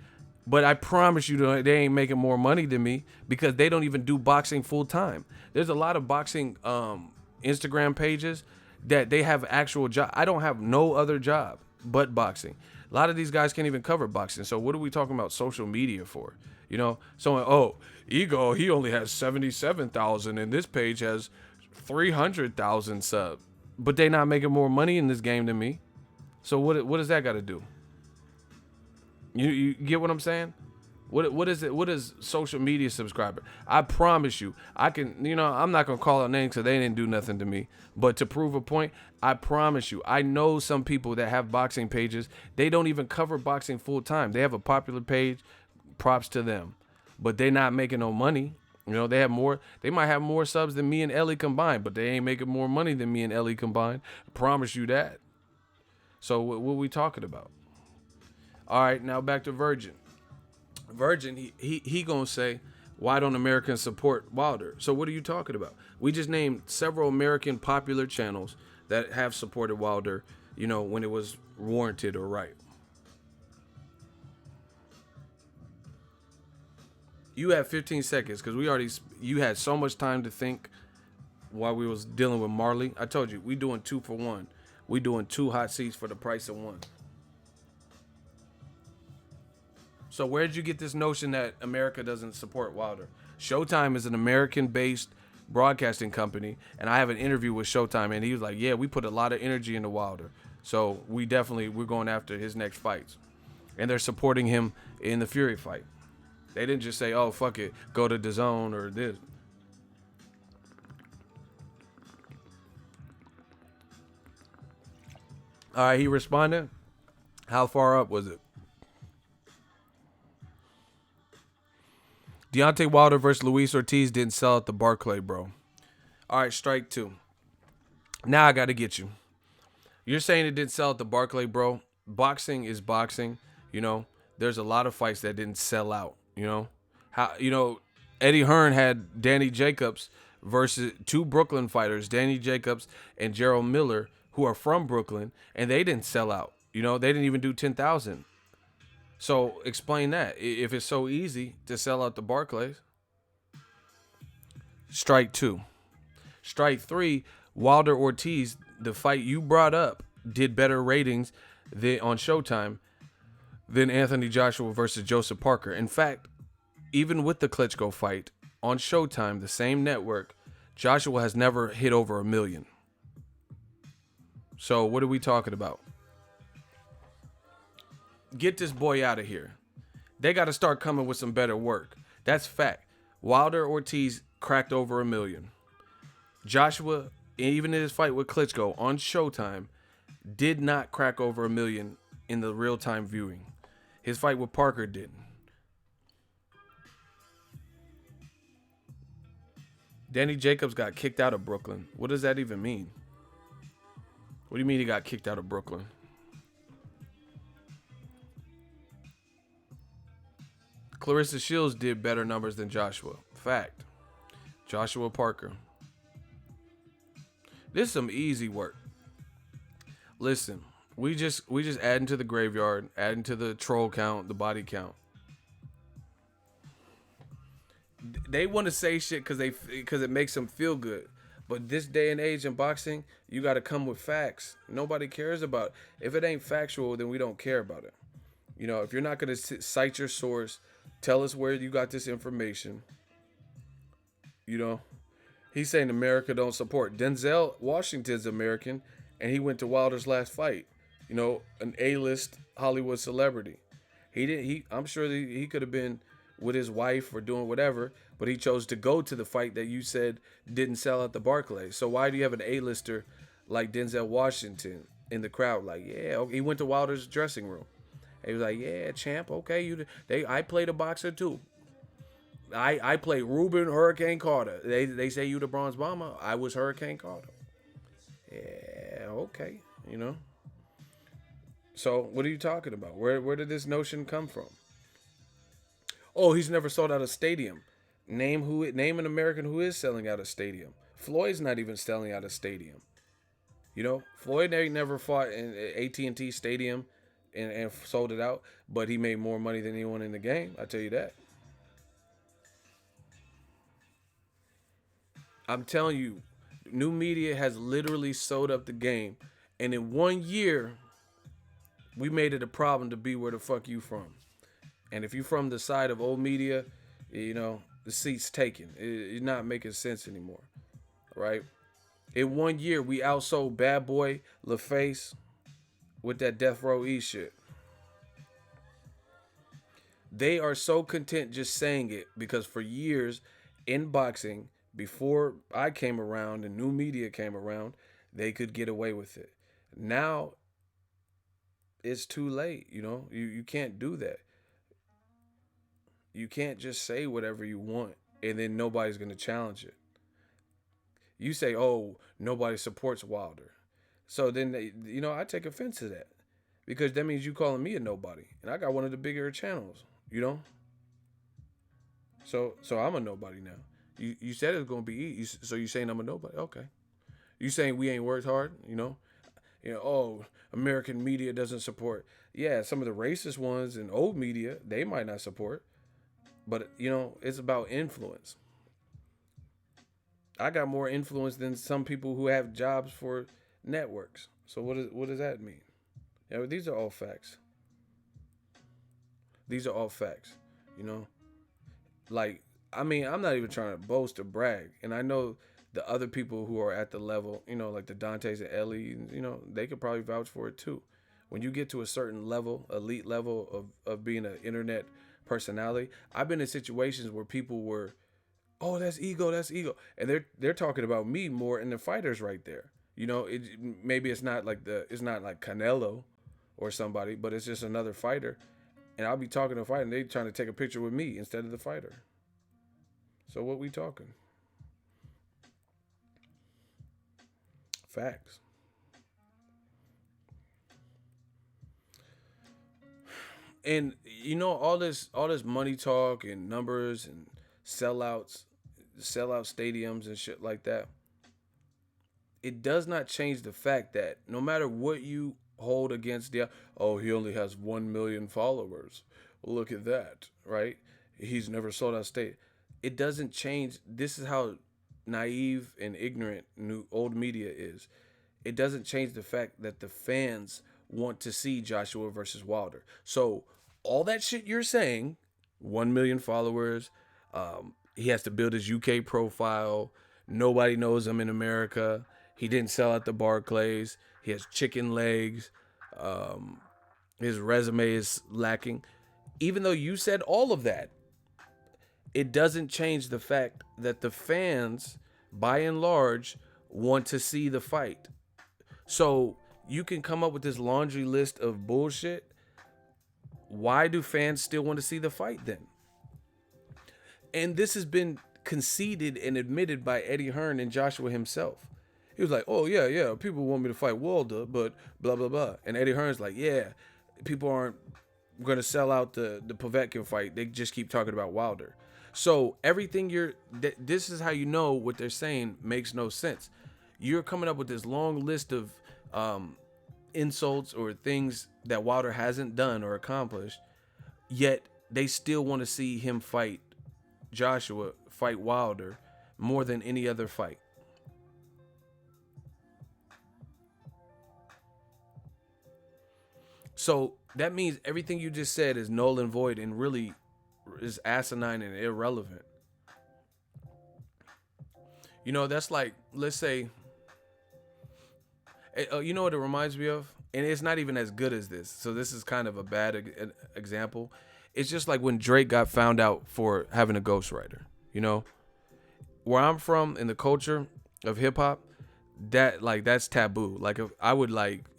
But I promise you, they ain't making more money than me because they don't even do boxing full time. There's a lot of boxing Instagram pages that they have actual job. I don't have no other job but boxing. A lot of these guys can't even cover boxing. So what are we talking about social media for? You know, someone, Ego, he only has 77,000 and this page has 300,000 subs. But they not making more money in this game than me. So what does that got to do? You get what I'm saying? What is it? What is social media subscriber? I promise you, I can. I'm not gonna call out names because they didn't do nothing to me. But to prove a point, I promise you, I know some people that have boxing pages. They don't even cover boxing full time. They have a popular page, props to them. But they not making no money. You know, they might have more subs than me and Ellie combined, but they ain't making more money than me and Ellie combined. I promise you that. So what we talking about? All right, now back to Virgin. Virgin, he gonna say, why don't Americans support Wilder? So what are you talking about? We just named several American popular channels that have supported Wilder, you know, when it was warranted or right. You have 15 seconds because you had so much time to think while we was dealing with Marley. I told you, we doing 2 for 1. We doing 2 hot seats for the price of 1. So where did you get this notion that America doesn't support Wilder? Showtime is an American-based broadcasting company, and I have an interview with Showtime, and he was like, yeah, we put a lot of energy into Wilder. So we're going after his next fights. And they're supporting him in the Fury fight. They didn't just say, oh, fuck it, go to DAZN or this. All right, he responded. How far up was it? Deontay Wilder versus Luis Ortiz didn't sell at the Barclay, bro. All right, strike 2. Now I got to get you. You're saying it didn't sell at the Barclay, bro. Boxing is boxing. You know, there's a lot of fights that didn't sell out, you know. Eddie Hearn had Danny Jacobs versus 2 Brooklyn fighters, Danny Jacobs and Gerald Miller, who are from Brooklyn, and they didn't sell out. You know, they didn't even do 10,000. So explain that. If it's so easy to sell out the Barclays. Strike 2. Strike 3, Wilder Ortiz, the fight you brought up, did better ratings on Showtime than Anthony Joshua versus Joseph Parker. In fact, even with the Klitschko fight on Showtime, the same network, Joshua has never hit over 1 million. So what are we talking about? Get this boy out of here. They got to start coming with some better work. That's fact. Wilder Ortiz cracked over 1 million. Joshua, even in his fight with Klitschko on Showtime, did not crack over 1 million in the real-time viewing. His fight with Parker didn't. Danny Jacobs got kicked out of Brooklyn. What does that even mean? What do you mean he got kicked out of Brooklyn? Clarissa Shields did better numbers than Joshua. Fact. Joshua Parker. This is some easy work. Listen, we just adding to the graveyard, adding to the troll count, the body count. They want to say shit because it makes them feel good. But this day and age in boxing, you got to come with facts. Nobody cares about it. If it ain't factual, then we don't care about it. You know, if you're not going to cite your source, tell us where you got this information. You know, he's saying America don't support. Denzel Washington's American, and he went to Wilder's last fight. You know, an A-list Hollywood celebrity. I'm sure that he could have been with his wife or doing whatever, but he chose to go to the fight that you said didn't sell at the Barclays. So why do you have an A-lister like Denzel Washington in the crowd? Like, yeah, he went to Wilder's dressing room. He was like, yeah, champ, okay, I played a boxer too. I played Ruben Hurricane Carter. They say you the Bronze Bomber. I was Hurricane Carter. Yeah, okay, you know. So what are you talking about? Where did this notion come from? Oh, he's never sold out a stadium. Name an American who is selling out a stadium. Floyd's not even selling out a stadium. You know, Floyd ain't never fought in AT&T Stadium and sold it out, but he made more money than anyone in the game. I tell you that. I'm telling you, new media has literally sold up the game, and in 1 year, we made it a problem to be where the fuck you from. And if you from the side of old media, you know, the seat's taken. It's not making sense anymore, right? In 1 year, we outsold Bad Boy LaFace with that Death Row E shit. They are so content just saying it because for years in boxing, before I came around and new media came around, they could get away with it. Now, it's too late, you know? You can't do that. You can't just say whatever you want and then nobody's gonna challenge it. You say, "Oh, nobody supports Wilder," so then I take offense to that because that means you calling me a nobody, and I got one of the bigger channels. You know, so I'm a nobody now. You said it's gonna be easy, so you saying I'm a nobody? Okay. You saying we ain't worked hard? Oh, American media doesn't support. Yeah, some of the racist ones and old media they might not support, but it's about influence. I got more influence than some people who have jobs for networks. So what does that mean? Yeah, these are all facts. These are all facts. You know, like I mean, I'm not even trying to boast or brag, and I know the other people who are at the level, like the Dantes and Ellie, they could probably vouch for it too. When you get to a certain level, elite level of being an internet personality, I've been in situations where people were, oh, that's ego, and they're talking about me more in the fighters right there. Maybe it's not like Canelo or somebody, but it's just another fighter, and I'll be talking to a fighter, and they trying to take a picture with me instead of the fighter. So what we talking? Facts. And all this money talk and numbers and sellouts, sellout stadiums and shit like that. It does not change the fact that no matter what you hold against oh, he only has 1 million followers. Look at that, right? He's never sold out state. It doesn't change. This is how naive and ignorant new old media is. It doesn't change the fact that the fans want to see Joshua versus Wilder. So all that shit you're saying, 1 million followers, he has to build his UK profile. Nobody knows him in America. He didn't sell at the Barclays. He has chicken legs. Um, his resume is lacking. Even though you said all of that, it doesn't change the fact that the fans, by and large, want to see the fight. So you can come up with this laundry list of bullshit. Why do fans still want to see the fight then? And this has been conceded and admitted by Eddie Hearn and Joshua himself. He was like, "Oh yeah, people want me to fight Wilder, but blah blah blah." And Eddie Hearn's like, "Yeah, people aren't going to sell out the Pokvetkin fight. They just keep talking about Wilder." So everything this is how you know what they're saying makes no sense. You're coming up with this long list of insults or things that Wilder hasn't done or accomplished, yet they still want to see him fight Wilder more than any other fight. So that means everything you just said is null and void and really is asinine and irrelevant. That's like, let's say, you know what it reminds me of? And it's not even as good as this. So this is kind of a bad example. It's just like when Drake got found out for having a ghostwriter. Where I'm from in the culture of hip hop, that's taboo. Like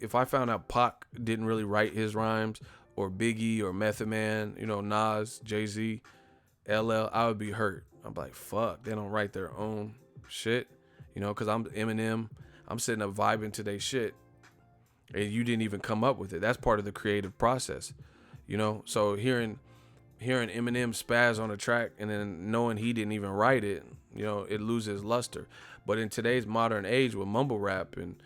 if I found out Pac didn't really write his rhymes, or Biggie or Method Man, Nas, Jay-Z, LL, I would be hurt. I'm like, fuck, they don't write their own shit, because I'm Eminem. I'm sitting up vibing to their shit, and you didn't even come up with it. That's part of the creative process, So hearing Eminem spaz on a track and then knowing he didn't even write it, it loses luster. But in today's modern age with mumble rap and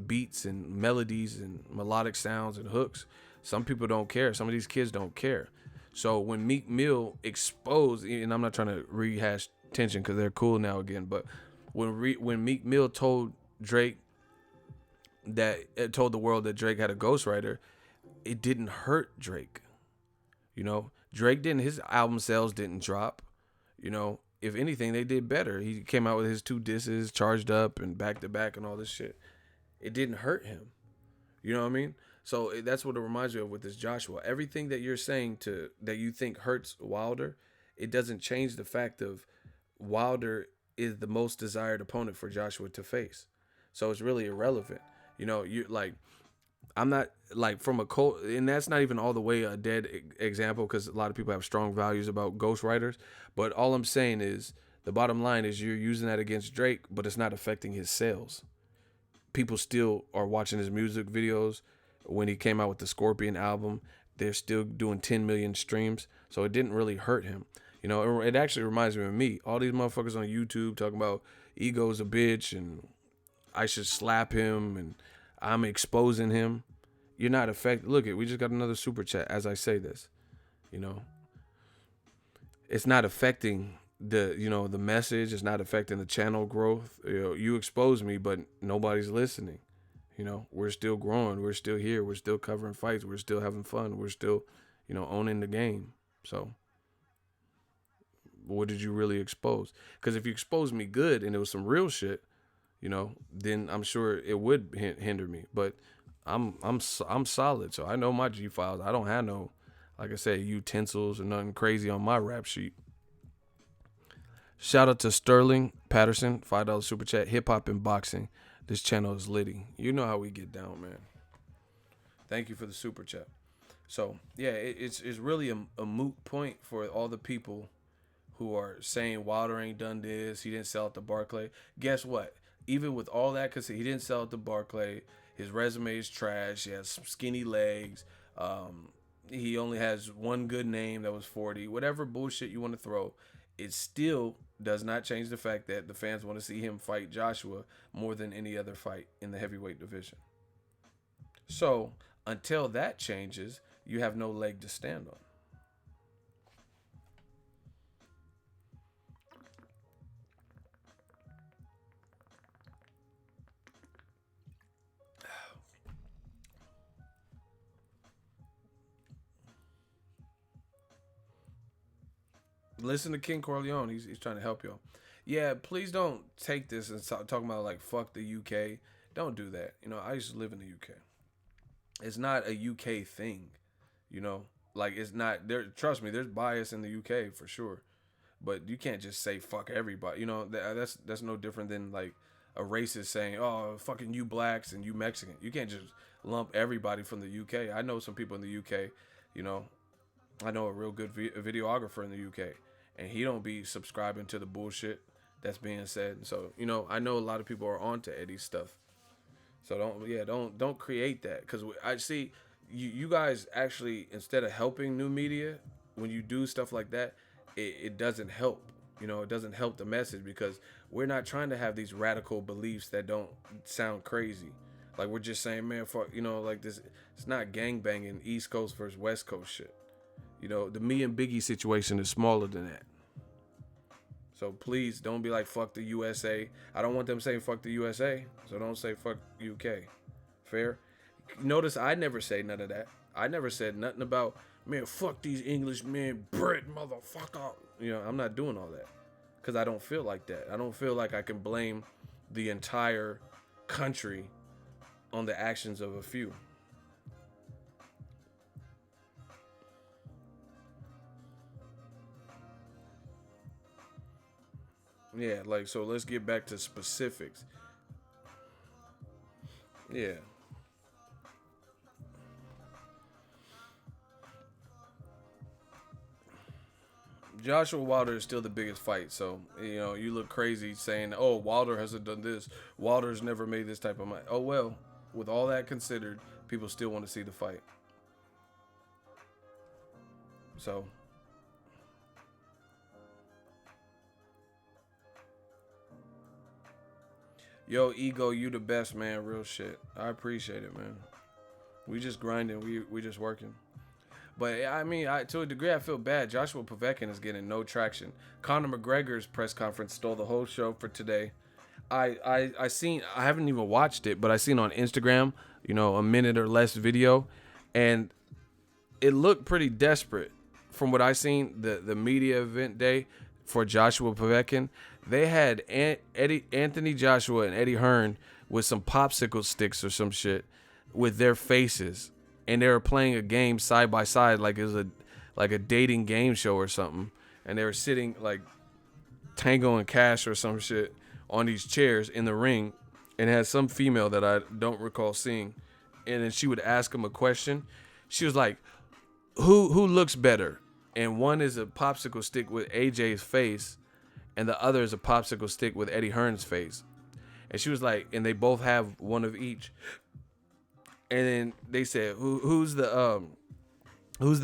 beats and melodies and melodic sounds and hooks, some people don't care. Some of these kids don't care. So when Meek Mill exposed, and I'm not trying to rehash tension because they're cool now again, but when Meek Mill told Drake told the world that Drake had a ghostwriter, it didn't hurt Drake. Drake didn't. His album sales didn't drop. If anything, they did better. He came out with his 2 disses, Charged Up and Back to Back and all this shit. It didn't hurt him. You know what I mean? So that's what it reminds me of with this Joshua. Everything that you're saying that you think hurts Wilder, it doesn't change the fact of Wilder is the most desired opponent for Joshua to face. So it's really irrelevant. You like, I'm not like from a cult, and that's not even all the way a dead example because a lot of people have strong values about ghostwriters. But all I'm saying is the bottom line is you're using that against Drake, but it's not affecting his sales. People still are watching his music videos. When he came out with the Scorpion album, they're still doing 10 million streams. So it didn't really hurt him. You know, it actually reminds me of me. All these motherfuckers on YouTube talking about Ego's a bitch and I should slap him and I'm exposing him. You're not affected. Look, we just got another super chat as I say this. You know, it's not affecting the message. It's not affecting the channel growth. You expose me, but nobody's listening. We're still growing. We're still here. We're still covering fights. We're still having fun. We're still, owning the game. So what did you really expose? Because if you exposed me good and it was some real shit, then I'm sure it would hinder me. But I'm solid, so I know my G files. I don't have no, like I said, utensils or nothing crazy on my rap sheet. Shout out to Sterling Patterson, $5 super chat. Hip hop and boxing. This channel is litty. You know how we get down, man. Thank you for the super chat. So yeah, it's really a moot point for all the people who are saying Wilder ain't done this. He didn't sell it to Barclay. Guess what? Even with all that, because he didn't sell it to Barclay, his resume is trash. He has some skinny legs. He only has one good name that was 40. Whatever bullshit you want to throw, it still does not change the fact that the fans want to see him fight Joshua more than any other fight in the heavyweight division. So until that changes, you have no leg to stand on. Listen to King Corleone. He's trying to help y'all. Yeah, please don't take this and talking about like fuck the UK. Don't do that. I used to live in the UK. It's not a UK thing. Like it's not there. Trust me, there's bias in the UK for sure. But you can't just say fuck everybody. That's no different than like a racist saying, oh, fucking you blacks and you Mexican. You can't just lump everybody from the UK. I know some people in the UK. I know a real good videographer in the UK, and he don't be subscribing to the bullshit that's being said. So, I know a lot of people are onto Eddie's stuff. So don't create that, because I see you guys actually, instead of helping new media, when you do stuff like that, it doesn't help. It doesn't help the message, because we're not trying to have these radical beliefs that don't sound crazy. Like we're just saying, man, fuck, like this. It's not gangbanging East Coast versus West Coast shit. The me and Biggie situation is smaller than that. So please don't be like, fuck the USA. I don't want them saying fuck the USA. So don't say fuck UK. Fair? Notice I never say none of that. I never said nothing about, man, fuck these English men, Brit, motherfucker. I'm not doing all that. Because I don't feel like that. I don't feel like I can blame the entire country on the actions of a few. Yeah, like, so let's get back to specifics. Yeah. Joshua Wilder is still the biggest fight, so, you look crazy saying, oh, Wilder hasn't done this. Wilder's never made this type of money. Oh, well, with all that considered, people still want to see the fight. So... Yo, Ego, you the best, man. Real shit. I appreciate it, man. We just grinding. We just working. But, I mean, to a degree, I feel bad. Joshua-Povetkin is getting no traction. Conor McGregor's press conference stole the whole show for today. I haven't even watched it, but I seen on Instagram, a minute or less video. And it looked pretty desperate. From what I seen, the media event day for Joshua-Povetkin, they had Anthony Joshua and Eddie Hearn with some popsicle sticks or some shit with their faces, and they were playing a game side by side like it was a dating game show or something, and they were sitting like Tango and Cash or some shit on these chairs in the ring, and had some female that I don't recall seeing and then she would ask him a question. She was like, who looks better? And one is a popsicle stick with AJ's face, and the other is a popsicle stick with Eddie Hearn's face. And she was like, and they both have one of each. And then they said, who's the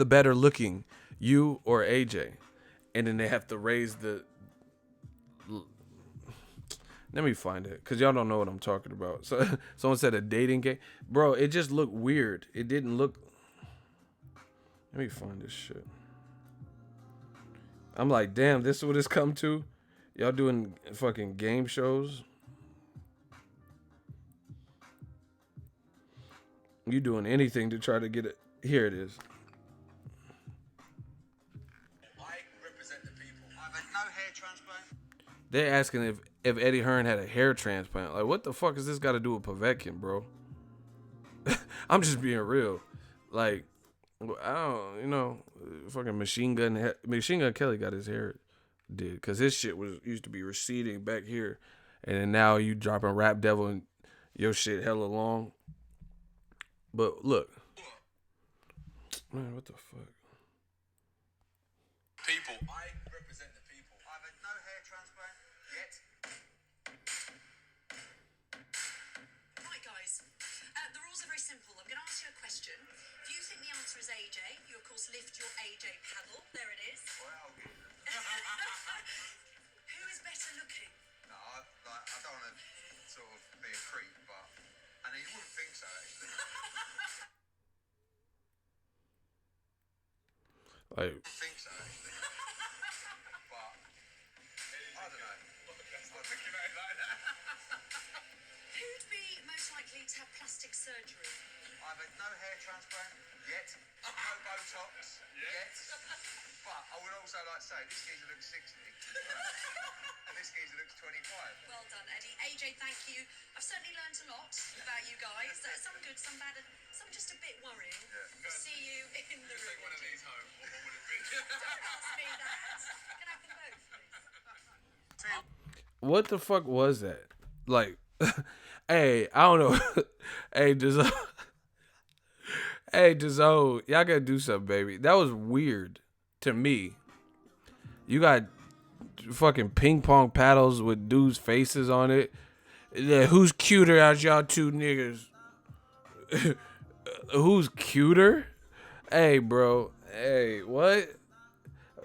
better looking, you or AJ? And then they have to raise the. Let me find it, because y'all don't know what I'm talking about. So someone said a dating game. Bro, it just looked weird. It didn't look. Let me find this shit. I'm like, damn, this is what it's come to? Y'all doing fucking game shows? You doing anything to try to get it. Here it is. I represent the people. I've had no hair transplant. They're asking if Eddie Hearn had a hair transplant. Like, what the fuck has this got to do with Pokvetkin, bro? I'm just being real. Like, I don't, fucking Machine Gun Kelly got his hair did, because his shit used to be receding back here, and then now you dropping Rap Devil and your shit hella long. But look, man, what the fuck? People. I represent the people. I've had no hair transplant yet. Right, guys. The rules are very simple. I'm going to ask you a question. If you think the answer is AJ, you of course lift your AJ paddle. There it is. Well, Who is better looking? no, I don't want to sort of be a creep, but you wouldn't think so, actually. Like, think so, actually. But I don't know. Who'd be most likely to have plastic surgery? I've had no hair transplant yet. No Botox yet. But I would also like to say this geezer looks 60, right? And this geezer looks 25. Well done, Eddie. AJ, thank you. I've certainly learned a lot about you guys. Some good, some bad, and some just a bit worrying. Yeah. See you in the room. Take one of these home. What would it be? Don't ask me that. Can I have them both, please? what the fuck was that? Like, hey, I don't know. Hey, DAZN, y'all gotta do something, baby. That was weird to me. You got fucking ping pong paddles with dudes' faces on it. Yeah, who's cuter out y'all two niggas? Who's cuter? Hey, bro. Hey, what?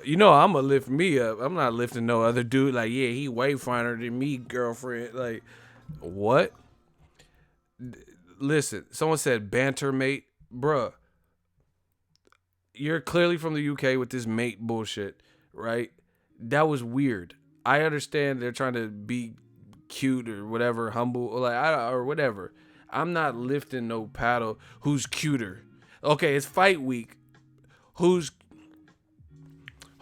I'm gonna lift me up. I'm not lifting no other dude. Like, yeah, he way finer than me, girlfriend. Like, what? Listen, someone said banter mate. Bruh, you're clearly from the UK with this mate bullshit, right? That was weird. I understand they're trying to be cute or whatever, humble, or whatever. I'm not lifting no paddle. Who's cuter? Okay, it's fight week. Hold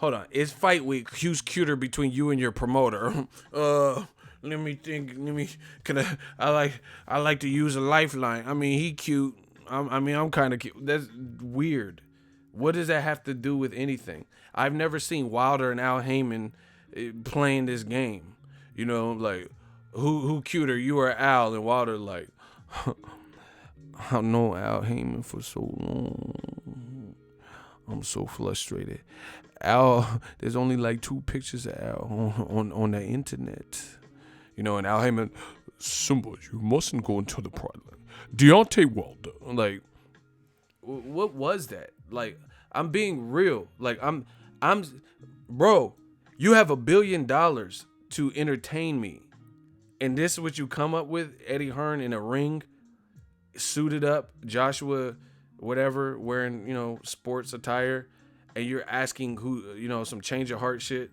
on. It's fight week. Who's cuter between you and your promoter? Let me think. I like to use a lifeline. I mean, he cute. I'm kind of cute. That's weird. What does that have to do with anything? I've never seen Wilder and Al Heyman playing this game. Like, who cuter, you or Al? And Wilder like, I've known Al Heyman for so long. I'm so frustrated. Al, there's only like 2 pictures of Al on the internet. And Al Heyman, Simba, you mustn't go into the private. Deontay Wilder. Like, what was that? Like, I'm being real. Like, bro, you have $1 billion to entertain me. And this is what you come up with? Eddie Hearn in a ring, suited up, Joshua, whatever, wearing, sports attire. And you're asking who, some change of heart shit,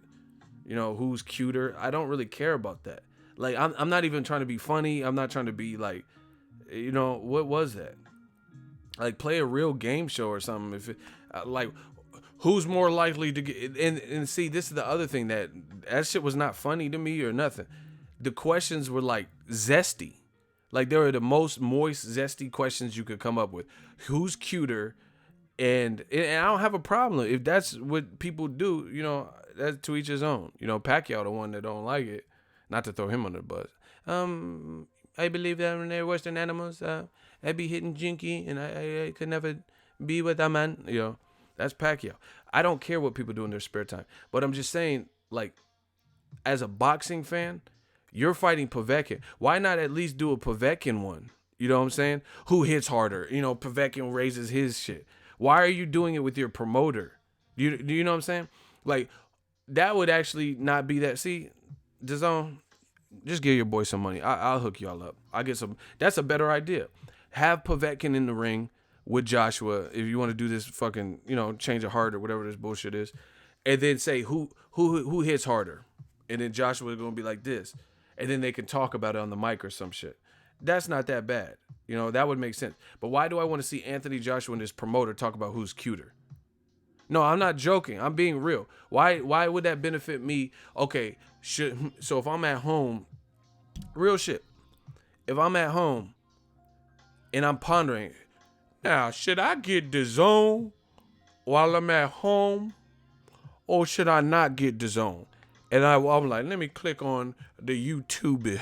who's cuter. I don't really care about that. Like, I'm not even trying to be funny. I'm not trying to be like, what was that? Like, play a real game show or something. If who's more likely to get, and see, this is the other thing, that shit was not funny to me or nothing. The questions were like zesty. Like, they were the most moist, zesty questions you could come up with. Who's cuter? And I don't have a problem. If that's what people do, that's to each his own. Pacquiao, the one that don't like it, not to throw him under the bus. I believe that they're worse than animals. I be hitting jinky, and I could never be with a man. That's Pacquiao. I don't care what people do in their spare time, but I'm just saying, like, as a boxing fan, you're fighting Pokvetkin. Why not at least do a Pokvetkin one? You know what I'm saying? Who hits harder? Pokvetkin raises his shit. Why are you doing it with your promoter? Do you know what I'm saying? Like, that would actually not be that. See, DAZN, just give your boy some money. I'll hook y'all up. I'll get some. That's a better idea. Have Pokvetkin in the ring with Joshua if you want to do this fucking, change of heart or whatever this bullshit is. And then say who hits harder. And then Joshua is going to be like this. And then they can talk about it on the mic or some shit. That's not that bad. That would make sense. But why do I want to see Anthony Joshua and his promoter talk about who's cuter? No, I'm not joking. I'm being real. Why would that benefit me? Okay, so if I'm at home, real shit. If I'm at home and I'm pondering, now, should I get DAZN while I'm at home? Or should I not get DAZN? And I'm like, let me click on the YouTubeth.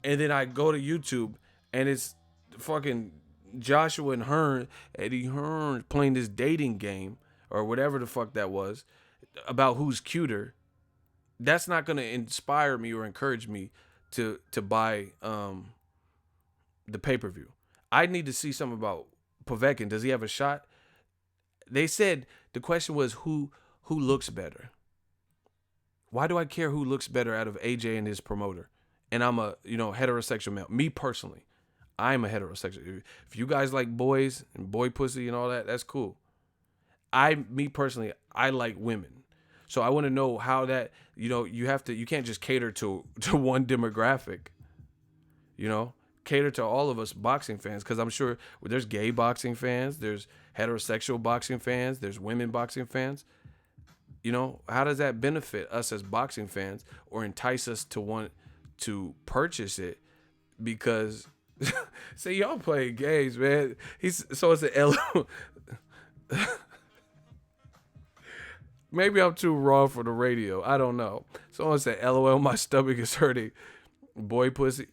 And then I go to YouTube and it's fucking Joshua and Hearn, Eddie Hearn, playing this dating game or whatever the fuck that was about who's cuter. That's not going to inspire me or encourage me to buy the pay-per-view. I need to see something about Pokvetkin. Does he have a shot? They said the question was who looks better. Why do I care who looks better out of AJ and his promoter? And I'm a heterosexual male. Me personally, I'm a heterosexual. If you guys like boys and boy pussy and all that, that's cool. Me personally, I like women. So I want to know how that, you can't just cater to one demographic. Cater to all of us boxing fans, because I'm sure there's gay boxing fans, there's heterosexual boxing fans, there's women boxing fans. How does that benefit us as boxing fans or entice us to want to purchase it? Because see, y'all play games, man. So it's an L. Maybe I'm too raw for the radio. I don't know. Someone said, LOL, my stomach is hurting. Boy pussy.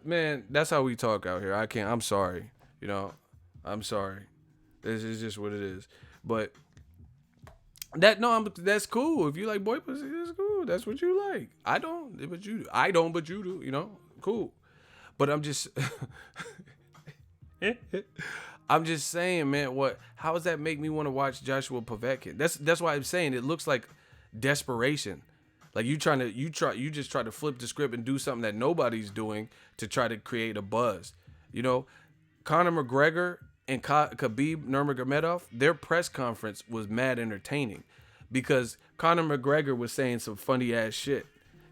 Man, that's how we talk out here. I'm sorry. I'm sorry. This is just what it is. But that's cool. If you like boy pussy, that's cool. That's what you like. I don't, but you do. Cool. But I'm just I'm just saying, man, how does that make me want to watch Joshua-Povetkin? That's why I'm saying it looks like desperation. Like you just try to flip the script and do something that nobody's doing to try to create a buzz. Conor McGregor and Khabib Nurmagomedov, their press conference was mad entertaining because Conor McGregor was saying some funny ass shit,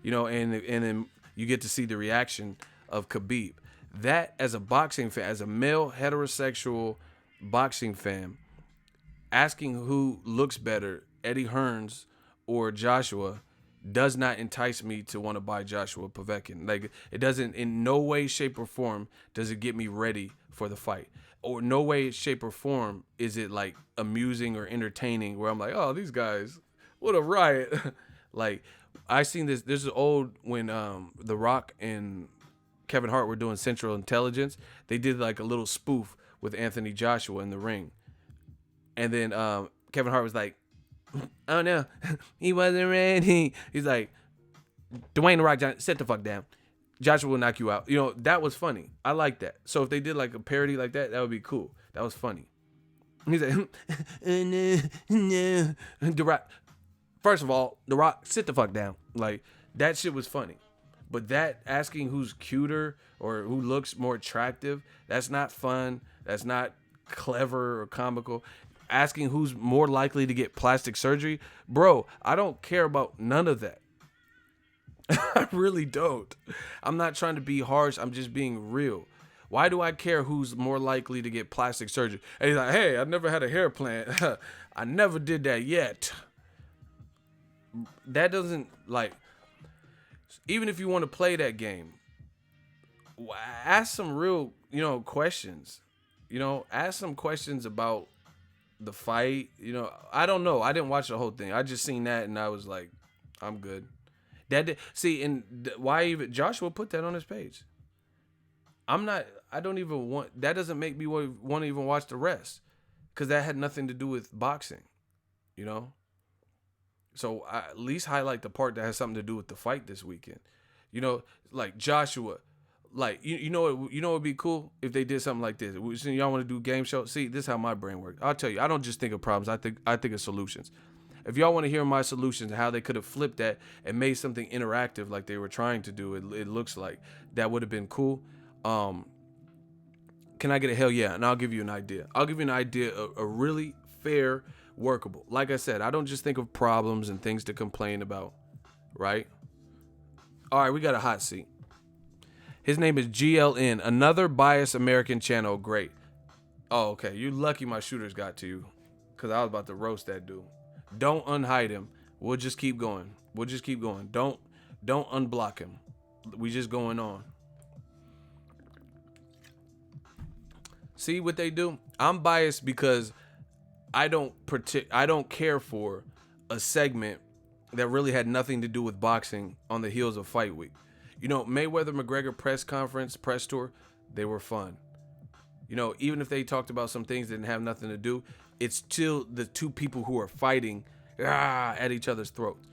and then you get to see the reaction of Khabib. That, as a boxing fan, as a male heterosexual boxing fan, asking who looks better, Eddie Hearns or Joshua, does not entice me to want to buy Joshua-Povetkin. Like, it doesn't, in no way, shape, or form does it get me ready for the fight. Or no way, shape, or form is it like amusing or entertaining where I'm like, oh, these guys, what a riot. Like, I seen this is old when The Rock and Kevin Hart were doing Central Intelligence. They did like a little spoof with Anthony Joshua in the ring. And then Kevin Hart was like, oh no, he wasn't ready. He's like, Dwayne The Rock Johnson, sit the fuck down. Joshua will knock you out. That was funny. I like that. So if they did like a parody like that, that would be cool. That was funny. He's like, no. The Rock. First of all, The Rock, sit the fuck down. Like, that shit was funny. But that asking who's cuter or who looks more attractive, that's not fun. That's not clever or comical. Asking who's more likely to get plastic surgery, bro, I don't care about none of that. I really don't. I'm not trying to be harsh. I'm just being real. Why do I care who's more likely to get plastic surgery? And he's like, hey, I never had a hair plant. I never did that yet. That doesn't, like, even if you want to play that game, ask some real, questions. Ask some questions about the fight. I don't know. I didn't watch the whole thing. I just seen that and I was like, I'm good. See, and why even Joshua put that on his page. I don't even want. That doesn't make me want to even watch the rest, because that had nothing to do with boxing. You know. So I at least highlight the part that has something to do with the fight this weekend. You know, like Joshua. Like you know what would be cool if they did something like this. Y'all want to do game show? See, this is how my brain works. I'll tell you, I don't just think of problems. I think of solutions. If y'all want to hear my solutions and how they could have flipped that and made something interactive like they were trying to do, it looks like that would have been cool. Can I get a hell yeah? And I'll give you an idea. I'll give you an idea, a really fair, workable. Like I said, I don't just think of problems and things to complain about, right? All right, we got a hot seat. His name is GLN, another biased American channel. Great. Oh, okay. You lucky my shooters got to you, because I was about to roast that dude. Don't unhide him. We'll just keep going. Don't unblock him. We just going on. See what they do? I'm biased because I don't care for a segment that really had nothing to do with boxing on the heels of fight week. You know, Mayweather-McGregor press tour, they were fun. You know, even if they talked about some things that didn't have nothing to do, it's still the two people who are fighting at each other's throats.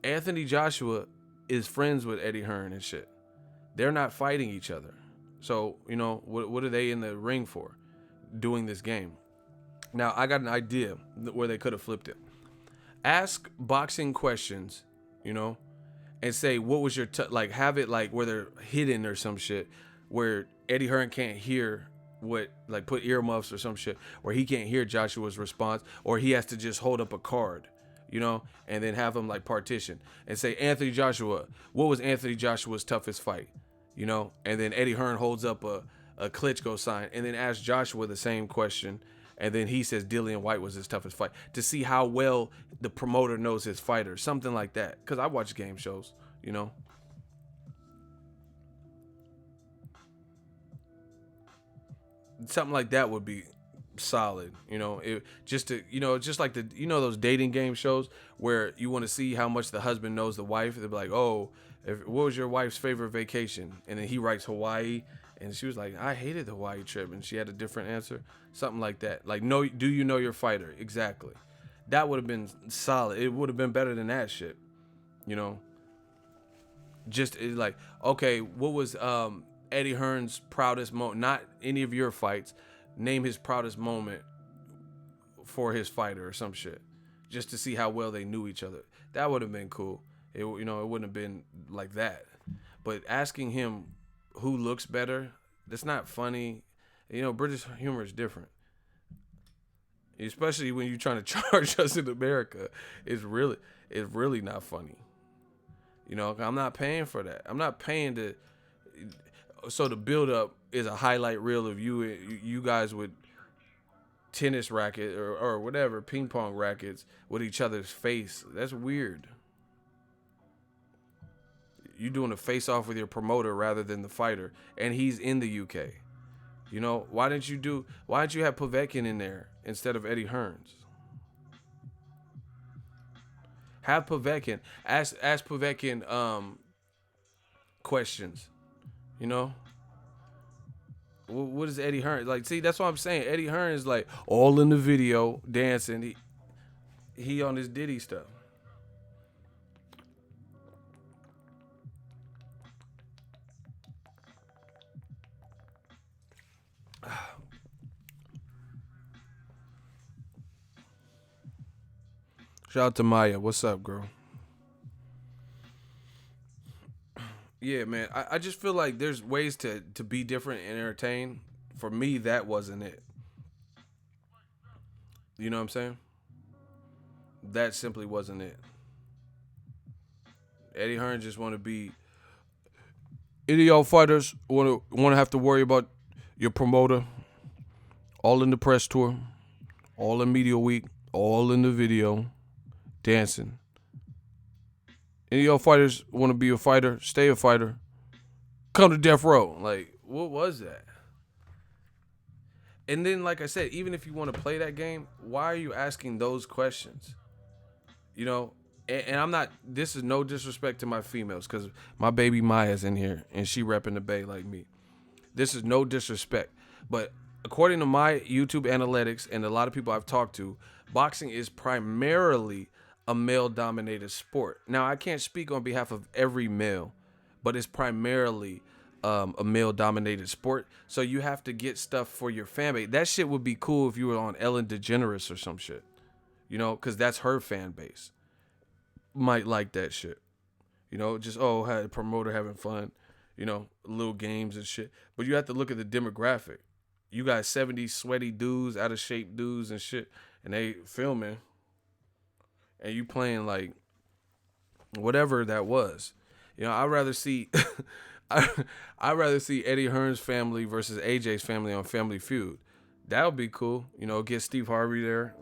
Anthony Joshua is friends with Eddie Hearn and shit. They're not fighting each other. So, you know, what are they in the ring for? Doing this game. Now, I got an idea where they could have flipped it. Ask boxing questions, you know, and say, what was your, like, have it like where they're hidden or some shit, where Eddie Hearn can't hear what, like, put earmuffs or some shit, where he can't hear Joshua's response, or he has to just hold up a card, you know, and then have him like partition and say, Anthony Joshua, what was Anthony Joshua's toughest fight, you know, and then Eddie Hearn holds up a Klitschko sign and then asks Joshua the same question. And then he says Dillian White was his toughest fight, to see how well the promoter knows his fighter. Something like that. Because I watch game shows, you know. Something like that would be solid, you know. Just like those dating game shows where you want to see how much the husband knows the wife. They'll be like, oh, what was your wife's favorite vacation? And then he writes Hawaii. And she was like, I hated the Hawaii trip. And she had a different answer. Something like that. Like, no, do you know your fighter? Exactly. That would have been solid. It would have been better than that shit. You know? Just like, okay, what was Eddie Hearn's proudest moment? Not any of your fights. Name his proudest moment for his fighter or some shit. Just to see how well they knew each other. That would have been cool. It wouldn't have been like that. But asking him who looks better, that's not funny. You know, British humor is different. Especially when you're trying to charge us in America. It's really not funny. You know, I'm not paying for that. I'm not paying to. So the build up is a highlight reel of you guys with tennis racket or whatever, ping pong rackets with each other's face. That's weird. You doing a face off with your promoter rather than the fighter, and he's in the UK. You know, why didn't you have Pokvetkin in there instead of Eddie Hearns? Have Pokvetkin ask Pokvetkin questions. You know, what is Eddie Hearn like? See, that's what I'm saying. Eddie Hearn is like all in the video dancing. He on his Diddy stuff. Shout out to Maya. What's up, girl? Yeah, man. I just feel like there's ways to be different and entertain. For me, that wasn't it. You know what I'm saying? That simply wasn't it. Eddie Hearn just want to be. Any of y'all fighters want to have to worry about your promoter. All in the press tour. All in media week. All in the video. Dancing. Any of y'all fighters want to be a fighter, stay a fighter, come to death row. Like, what was that? And then, like I said, even if you want to play that game, why are you asking those questions? You know, and I'm not. This is no disrespect to my females, because my baby Maya's in here and she repping the Bay like me. This is no disrespect, but according to my YouTube analytics and a lot of people I've talked to, boxing is primarily a male-dominated sport. Now, I can't speak on behalf of every male, but it's primarily a male-dominated sport. So you have to get stuff for your fan base. That shit would be cool if you were on Ellen DeGeneres or some shit, you know, because that's her fan base. Might like that shit, you know, just had a promoter having fun, you know, little games and shit. But you have to look at the demographic. You got 70 sweaty dudes, out of shape dudes and shit, and they filming, and you playing like whatever that was. You know, I'd rather see I'd rather see Eddie Hearn's family versus AJ's family on Family Feud. That would be cool. You know, get Steve Harvey there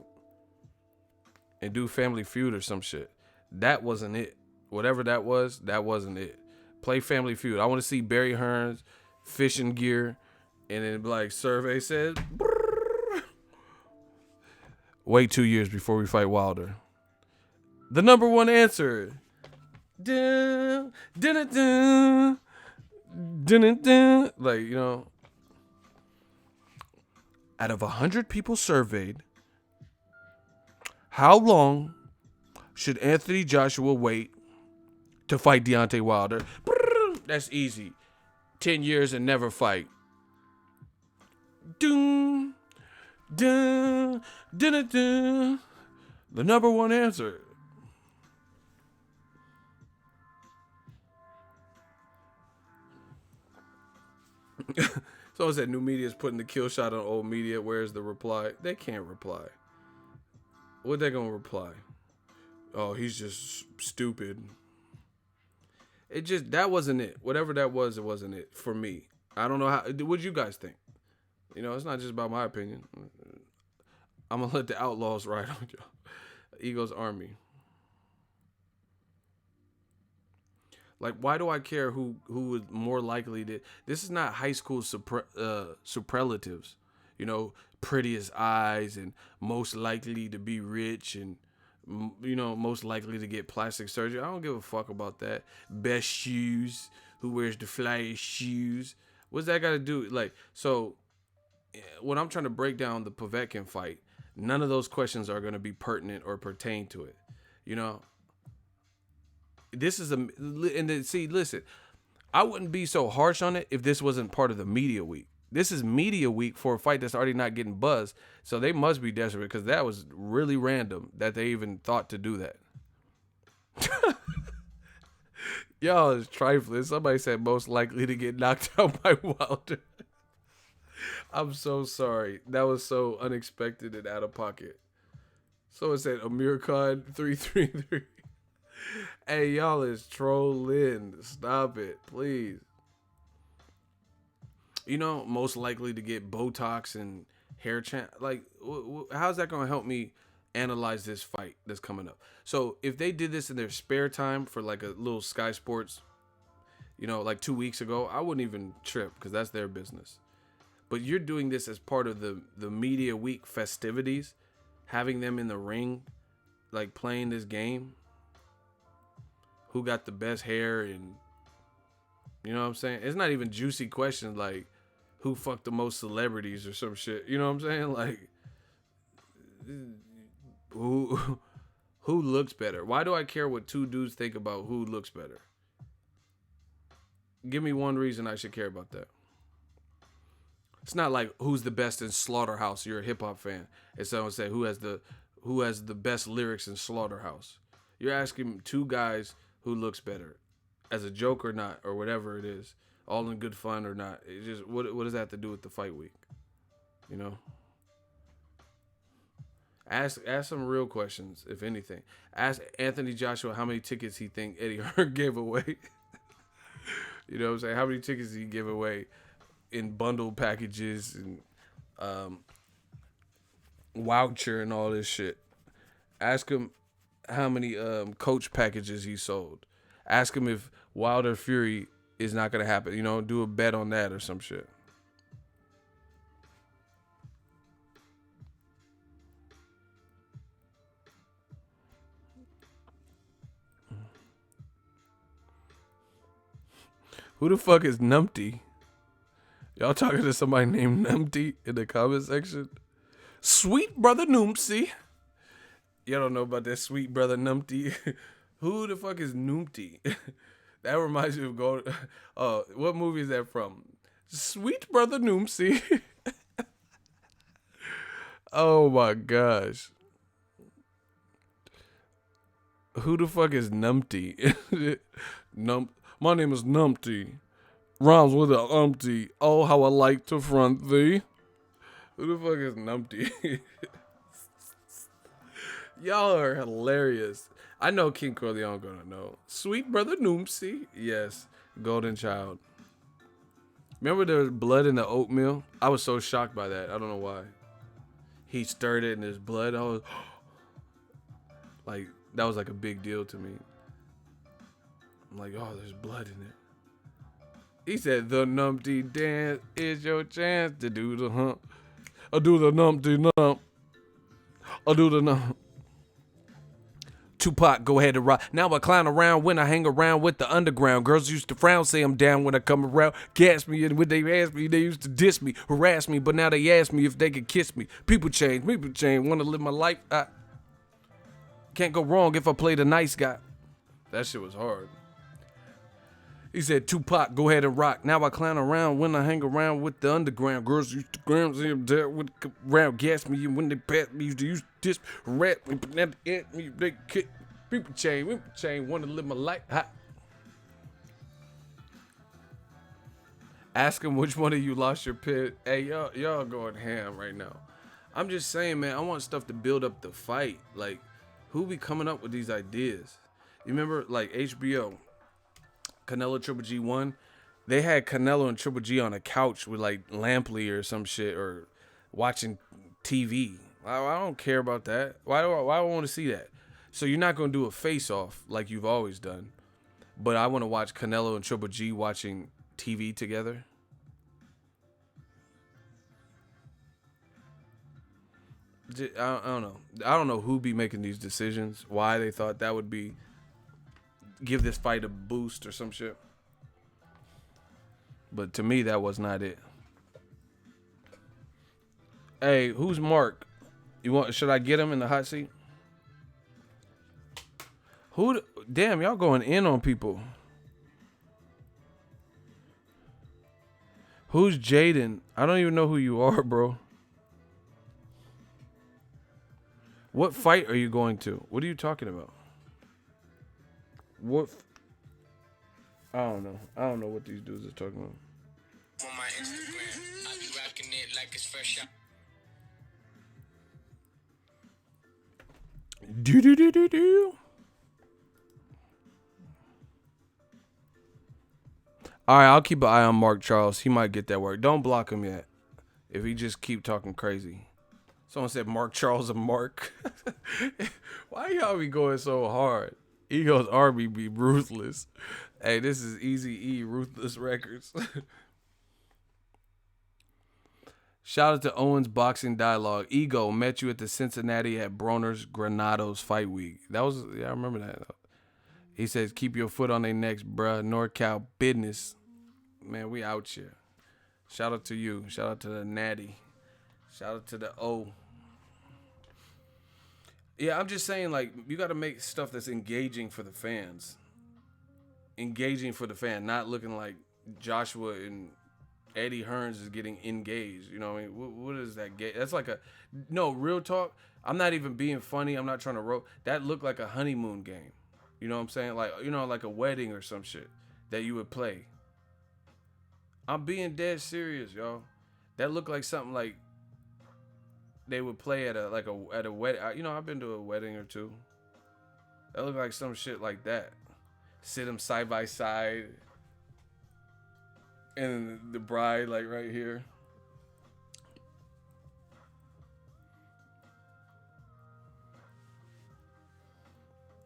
and do Family Feud or some shit. That wasn't it. Whatever that wasn't it. Play Family Feud. I want to see Barry Hearn's fishing gear, and then like survey says, brrr. Wait 2 years before we fight Wilder. The number one answer. Dun, dun, dun, dun, dun, dun. Like, you know, out of 100 people surveyed, how long should Anthony Joshua wait to fight Deontay Wilder? Brrr, that's easy. 10 years and never fight. Dun, dun, dun, dun, dun. The number one answer. Someone said new media is putting the kill shot on old media. Where's the reply? They can't reply. What they gonna reply? Oh, he's just stupid. That wasn't it. Whatever that was, it wasn't it for me. I don't know how. What you guys think? You know, it's not just about my opinion. I'm gonna let the outlaws ride on y'all. Eagles Army. Like, why do I care who is more likely to? This is not high school superlatives. You know, prettiest eyes and most likely to be rich and, you know, most likely to get plastic surgery. I don't give a fuck about that. Best shoes. Who wears the flyest shoes? What's that got to do? Like, so when I'm trying to break down the Pokvetkin fight, none of those questions are going to be pertinent or pertain to it. You know, this is listen, I wouldn't be so harsh on it if this wasn't part of the media week. This is media week for a fight that's already not getting buzz. So they must be desperate, because that was really random that they even thought to do that. Y'all is trifling. Somebody said most likely to get knocked out by Wilder. I'm so sorry. That was so unexpected and out of pocket. Someone said Amir Khan 333. Hey, y'all is trolling. Stop it, please. You know, most likely to get Botox and hair like, how's that going to help me analyze this fight that's coming up? So if they did this in their spare time for like a little Sky Sports, you know, like 2 weeks ago, I wouldn't even trip, because that's their business. But you're doing this as part of the media week festivities, having them in the ring, like playing this game. Who got the best hair, and you know what I'm saying? It's not even juicy questions like who fucked the most celebrities or some shit. You know what I'm saying? Like who looks better? Why do I care what two dudes think about who looks better? Give me one reason I should care about that. It's not like who's the best in Slaughterhouse. You're a hip hop fan, and someone say who has the best lyrics in Slaughterhouse. You're asking two guys who looks better, as a joke or not, or whatever it is, all in good fun or not. It just what does that have to do with the fight week? You know. Ask some real questions, if anything. Ask Anthony Joshua how many tickets he think Eddie Hearn gave away. You know what I'm saying? How many tickets did he give away in bundle packages and voucher and all this shit? Ask him how many coach packages he sold. Ask him if Wilder Fury is not going to happen. You know, do a bet on that or some shit. Who the fuck is Numpty? Y'all talking to somebody named Numpty in the comment section? Sweet brother Noomsy. Y'all don't know about that sweet brother Numpty. Who the fuck is Numpty? That reminds me of what movie is that from? Sweet brother Noomsy. Oh my gosh. Who the fuck is Numpty? My name is Numpty. Rhymes with an umpty. Oh, how I like to front thee. Who the fuck is Numpty? Y'all are hilarious. I know King Corleone gonna know. Sweet brother Noomsy. Yes. Golden child. Remember there was blood in the oatmeal? I was so shocked by that. I don't know why. He stirred it in his blood. I was like, that was like a big deal to me. I'm like, oh, there's blood in it. He said, the Numpty dance is your chance to do the hump. I'll do the Numpty nump. I'll do the nump. Tupac, go ahead and rock. Now I clown around when I hang around with the underground. Girls used to frown, say I'm down when I come around. Gas me, and when they ask me, they used to diss me, harass me, but now they ask me if they could kiss me. People change, want to live my life. I can't go wrong if I play the nice guy. That shit was hard. He said, Tupac, go ahead and rock. Now I clown around when I hang around with the underground. Girls used to gram with around, gas me, and when they pass me, used to diss, harass me, but now they ask me if they could. People change, want to live my life. Ha. Ask him which one of you lost your pit. Hey, y'all going ham right now. I'm just saying, man, I want stuff to build up the fight. Like, who be coming up with these ideas? You remember, like, HBO, Canelo Triple G 1? They had Canelo and Triple G on a couch with, like, Lampley or some shit, or watching TV. I don't care about that. Why do I want to see that? So you're not going to do a face-off like you've always done. But I want to watch Canelo and Triple G watching TV together. I don't know. I don't know who be making these decisions. Why they thought that would be give this fight a boost or some shit. But to me, that was not it. Hey, who's Mark? Should I get him in the hot seat? Damn, y'all going in on people. Who's Jaden? I don't even know who you are, bro. What fight are you going to? What are you talking about? I don't know. I don't know what these dudes are talking about. On my Instagram, I be rocking it like it's fresh out. Do. All right, I'll keep an eye on Mark Charles. He might get that work. Don't block him yet. If he just keep talking crazy. Someone said Mark Charles and Mark. Why y'all be going so hard? Eagles Army be ruthless. Hey, this is Easy E, Ruthless Records. Shout out to Owens Boxing Dialogue. Ego met you at the Cincinnati at Broner's Granados Fight Week. I remember that. He says, keep your foot on their necks, bruh. NorCal business. Man, we out here. Shout out to you. Shout out to the Natty. Shout out to the O. Yeah, I'm just saying, like, you got to make stuff that's engaging for the fans. Engaging for the fan, not looking like Joshua and Eddie Hearns is getting engaged. You know what I mean? What is that? That's like no, real talk. I'm not even being funny. I'm not trying to that looked like a honeymoon game. You know what I'm saying? Like, you know, like a wedding or some shit that you would play. I'm being dead serious, y'all. That looked like something like they would play at a wedding. You know, I've been to a wedding or two. That looked like some shit like that. Sit them side by side. And the bride, like, right here.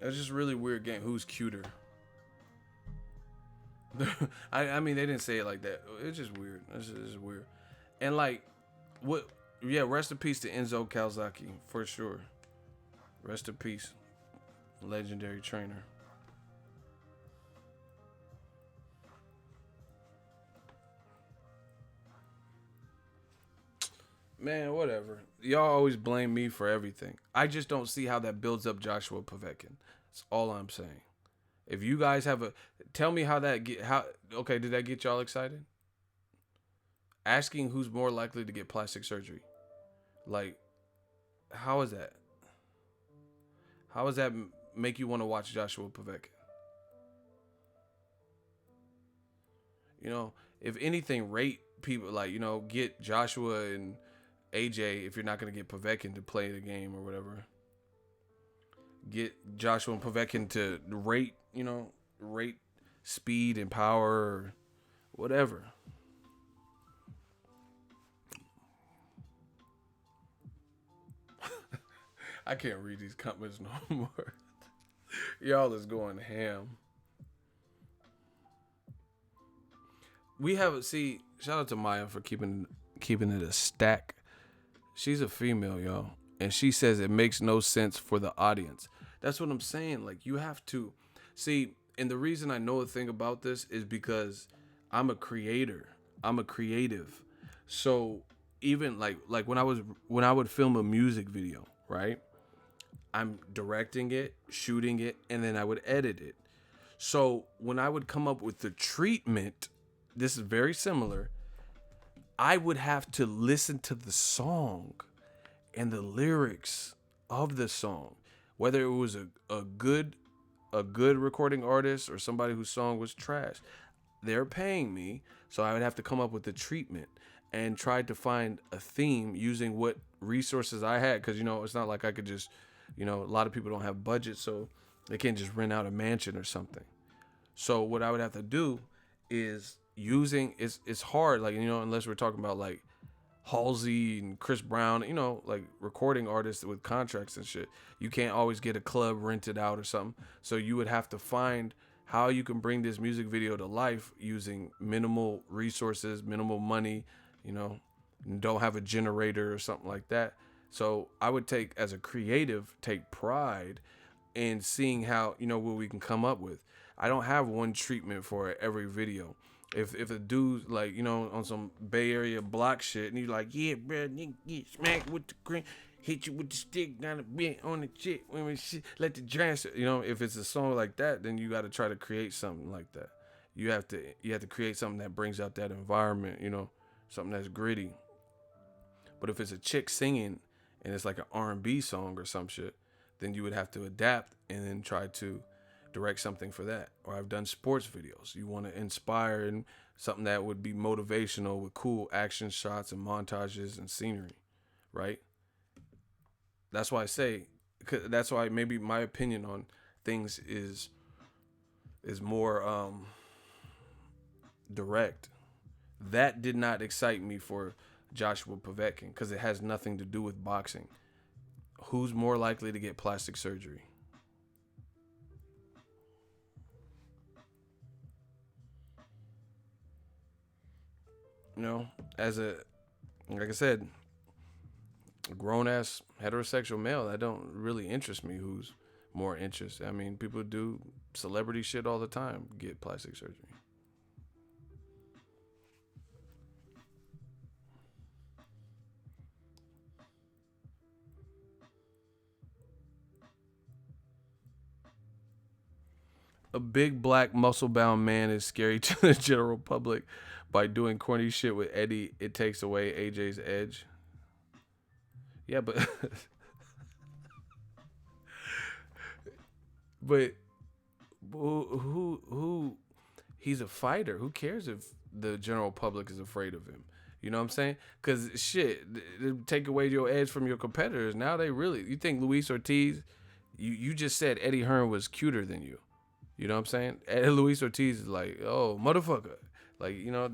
It's just really weird game. Who's cuter? I mean, they didn't say it like that. It's just weird. It's just weird. And, like, what? Yeah, rest in peace to Enzo Calzaghe, for sure. Rest in peace. Legendary trainer. Man, whatever. Y'all always blame me for everything. I just don't see how that builds up Joshua-Povetkin. That's all I'm saying. If you guys have a, tell me how that get how. Okay, did that get y'all excited? Asking who's more likely to get plastic surgery. Like, how is that? How does that make you want to watch Joshua-Povetkin? You know, if anything, rate people like, you know, get Joshua and AJ if you're not going to get Povetkin to play the game or whatever. Get Joshua and Povetkin to rate, you know, rate speed and power or whatever. I can't read these comments no more. Y'all is going ham. We have shout out to Maya for keeping it a stack. She's a female, y'all, and she says it makes no sense for the audience. That's what I'm saying. Like, you have to see, and the reason I know a thing about this is because I'm a creator. I'm a creative. So even like when I would film a music video, right? I'm directing it, shooting it, and then I would edit it. So when I would come up with the treatment, this is very similar. I would have to listen to the song and the lyrics of the song, whether it was a good recording artist or somebody whose song was trash. They're paying me, so I would have to come up with the treatment and try to find a theme using what resources I had. Because, you know, it's not like I could just, you know, a lot of people don't have budget, so they can't just rent out a mansion or something. So what I would have to do is it's hard, like, you know, unless we're talking about like Halsey and Chris Brown, you know, like recording artists with contracts and shit. You can't always get a club rented out or something. So you would have to find how you can bring this music video to life using minimal resources, minimal money, you know, and don't have a generator or something like that. So I would as a creative, take pride in seeing how, you know, what we can come up with. I don't have one treatment for every video. If a dude's like, you know, on some Bay Area block shit, and you're like, yeah, bro, nigga, get smacked with the green, hit you with the stick down the bent on the shit, when shit, let the dress, you know, if it's a song like that, then you got to try to create something like that. You have to create something that brings out that environment, you know, something that's gritty. But if it's a chick singing and it's like an R&B song or some shit, then you would have to adapt and then try to direct something for that. Or I've done sports videos. You want to inspire and something that would be motivational with cool action shots and montages and scenery, right? That's why I say, that's why maybe my opinion on things is more direct. That did not excite me for Joshua-Povetkin because it has nothing to do with boxing. Who's more likely to get plastic surgery? You know, like I said, a grown-ass heterosexual male, that don't really interest me who's more interested. I mean, people do celebrity shit all the time, get plastic surgery. A big black muscle-bound man is scary to the general public. By doing corny shit with Eddie, it takes away AJ's edge. Yeah, but but who he's a fighter. Who cares if the general public is afraid of him? You know what I'm saying? Because shit, take away your edge from your competitors. Now you think Luis Ortiz, you just said Eddie Hearn was cuter than you. You know what I'm saying? Luis Ortiz is like, oh, motherfucker. Like, you know,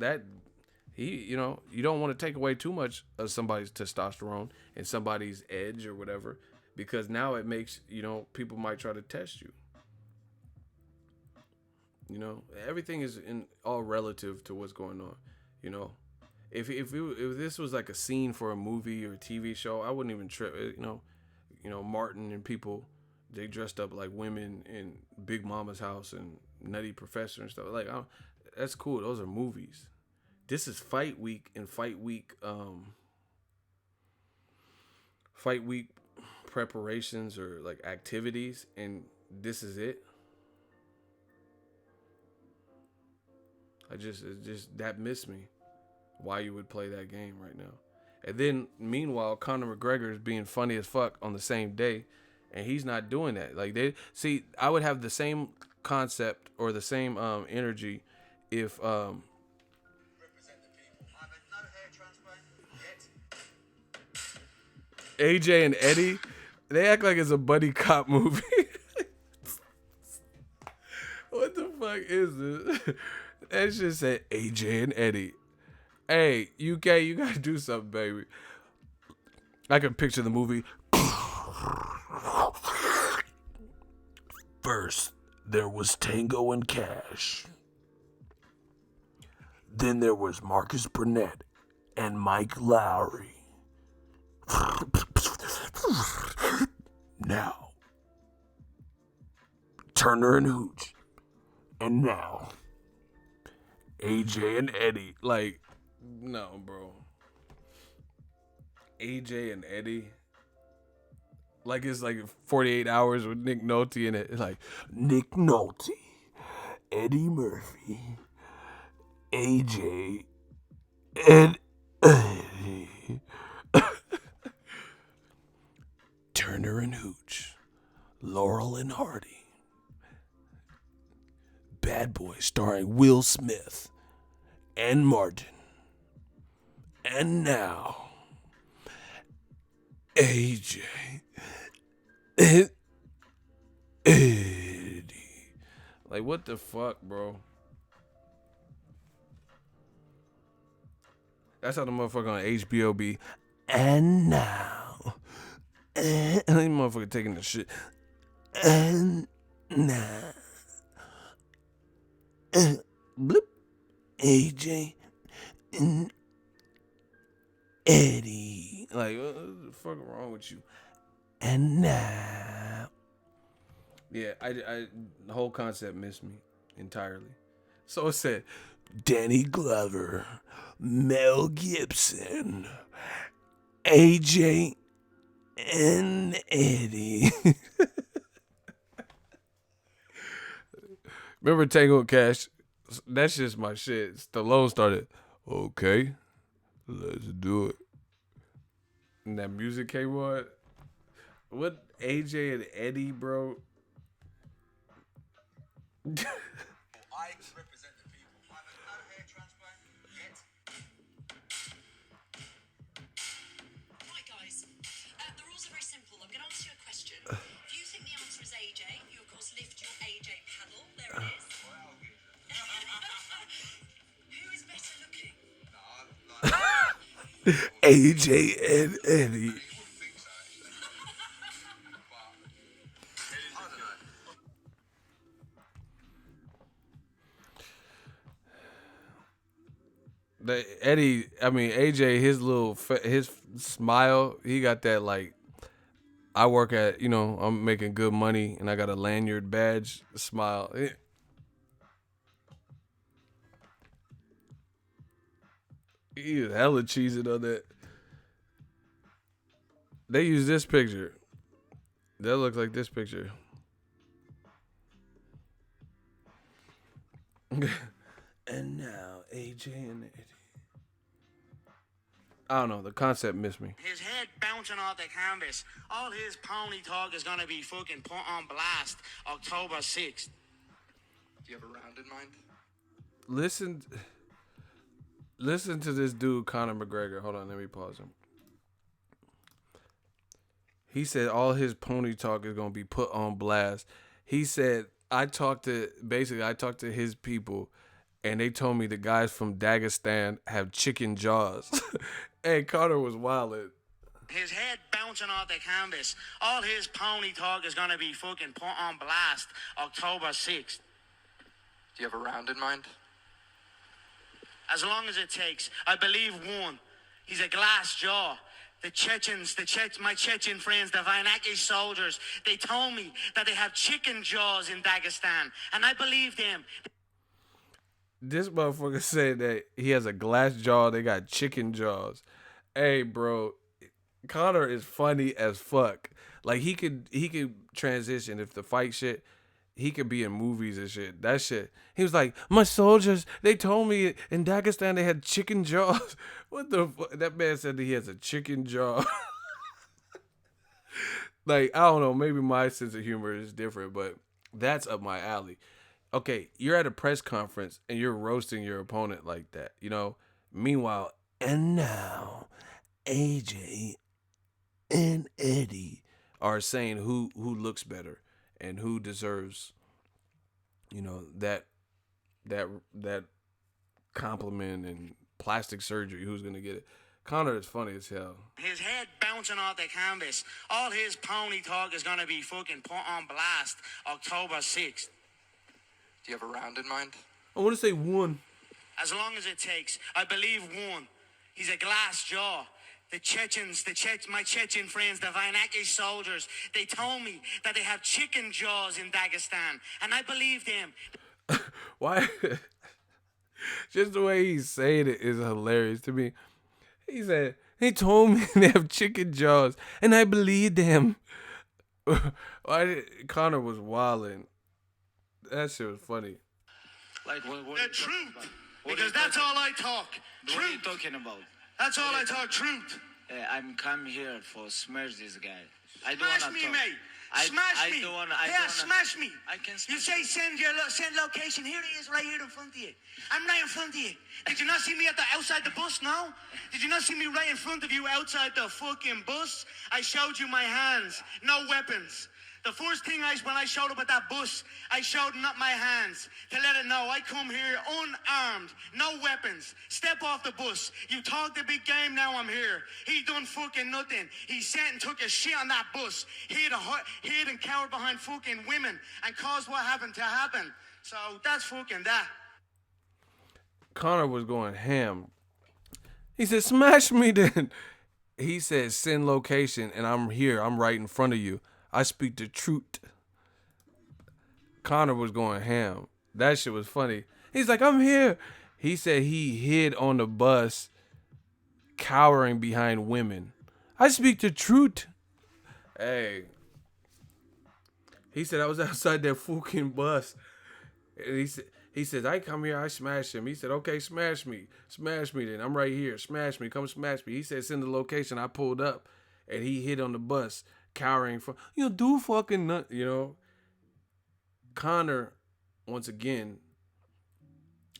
you know, you don't want to take away too much of somebody's testosterone and somebody's edge or whatever, because now it makes, you know, people might try to test you. You know, everything is all relative to what's going on. You know, if this was like a scene for a movie or a TV show, I wouldn't even trip. You know, Martin and people, they dressed up like women in Big Mama's house and Nutty Professor and stuff. Like, that's cool. Those are movies. This is Fight Week, and Fight Week fight week preparations or like activities, and this is it. It just that missed me. Why you would play that game right now? And then meanwhile, Conor McGregor is being funny as fuck on the same day, and he's not doing that. Like they see, I would have the same concept or the same energy if Represent the people. I've had no hair transplant yet. AJ and Eddie, they act like it's a buddy cop movie. What the fuck is this? That shit said AJ and Eddie. Hey, UK, you gotta do something, baby. I can picture the movie. First, there was Tango and Cash. Then there was Marcus Burnett and Mike Lowry. Now, Turner and Hooch. And now, AJ and Eddie. Like, no, bro. AJ and Eddie. Like, it's like 48 hours with Nick Nolte in it. It's like, Nick Nolte, Eddie Murphy, AJ, and Eddie. Turner and Hooch, Laurel and Hardy. Bad Boy starring Will Smith and Martin. And now, AJ and Eddie. Like, what the fuck, bro? That's how the motherfucker on HBO be. And now, and these motherfucker taking the shit. And now, bloop, AJ and Eddie. Like, what the fuck wrong with you? And now, yeah, I the whole concept missed me entirely. So it said Danny Glover, Mel Gibson, AJ and Eddie. Remember Tango and Cash? That's just my shit. Stallone started, okay, let's do it. And that music came on. What, AJ and Eddie, bro? I represent the people. I've had no hair transplant yet. Right, guys. The rules are very simple. I'm going to ask you a question. If you think the answer is AJ, you of course lift your AJ paddle. There it is. Who is better looking? AJ and Eddie. You wouldn't think so, actually. But, I don't know. Eddie, I mean AJ, his smile, he got that like, I work at, I'm making good money and I got a lanyard badge smile. He is hella cheesing on that. They use this picture. That looks like this picture. And now AJ and Eddie. I don't know. The concept missed me. His head bouncing off the canvas. All his pony talk is gonna be fucking put on blast October 6th. Do you have a round in mind? Listen to this dude, Conor McGregor. Hold on, let me pause him. He said all his pony talk is gonna be put on blast. He said, I talked to his people, and they told me the guys from Dagestan have chicken jaws. Hey, Conor was wildin'. His head bouncing off the canvas. All his pony talk is gonna be fucking put on blast October 6th. Do you have a round in mind? As long as it takes. I believe one. He's a glass jaw. The Chechens, my Chechen friends, the Vainaki soldiers, they told me that they have chicken jaws in Dagestan, and I believe them. This motherfucker said that he has a glass jaw. They got chicken jaws. Hey, bro, Conor is funny as fuck. Like he could transition if the fight shit. He could be in movies and shit. That shit. He was like, my soldiers, they told me in Dagestan they had chicken jaws. What the fuck? That man said that he has a chicken jaw. Like, I don't know. Maybe my sense of humor is different, but that's up my alley. Okay, you're at a press conference and you're roasting your opponent like that, you know? Meanwhile, and now, AJ and Eddie are saying who looks better and who deserves, you know, that compliment and plastic surgery. Who's gonna get it? Conor is funny as hell. His head bouncing off the canvas. All his pony talk is going to be fucking put on blast October 6th. Do you have a round in mind? I want to say one. As long as it takes. I believe one. He's a glass jaw. The Chechens, my Chechen friends, the Vainaki soldiers, they told me that they have chicken jaws in Dagestan. And I believe them. Why? Just the way he's saying it is hilarious to me. He said, he told me they have chicken jaws, and I believed him. Conor was wilding. That shit was funny. Like what The truth. Because that's all I talk. What are you Truth. talking about? That's all I talk. Truth. I'm come here for smash this guy. I don't Smash wanna me, talk. mate. I Smash me. don't wanna. Smash me. I can You smash say send location. Here it is, right here in front of you. I'm right in front of you. Did you not see me outside the bus now? Did you not see me right in front of you outside the fucking bus? I showed you my hands, no weapons. The first thing when I showed up at that bus, I showed not my hands to let it know I come here unarmed, no weapons. Step off the bus. You talk the big game, now I'm here. He done fucking nothing. He sat and took a shit on that bus. Hid and cowered behind fucking women and caused what happened to happen. So that's fucking that. Conor was going ham. He said, smash me then. He said, send location, and I'm here. I'm right in front of you. I speak the truth. Conor was going ham. That shit was funny. He's like, I'm here. He said he hid on the bus, cowering behind women. I speak the truth. Hey. He said, I was outside that fucking bus. And he says, I come here, I smash him. He said, okay, smash me. Smash me then. I'm right here. Smash me. Come smash me. He said, send the location. I pulled up. And he hid on the bus, cowering from, do fucking nothing, Conor, once again,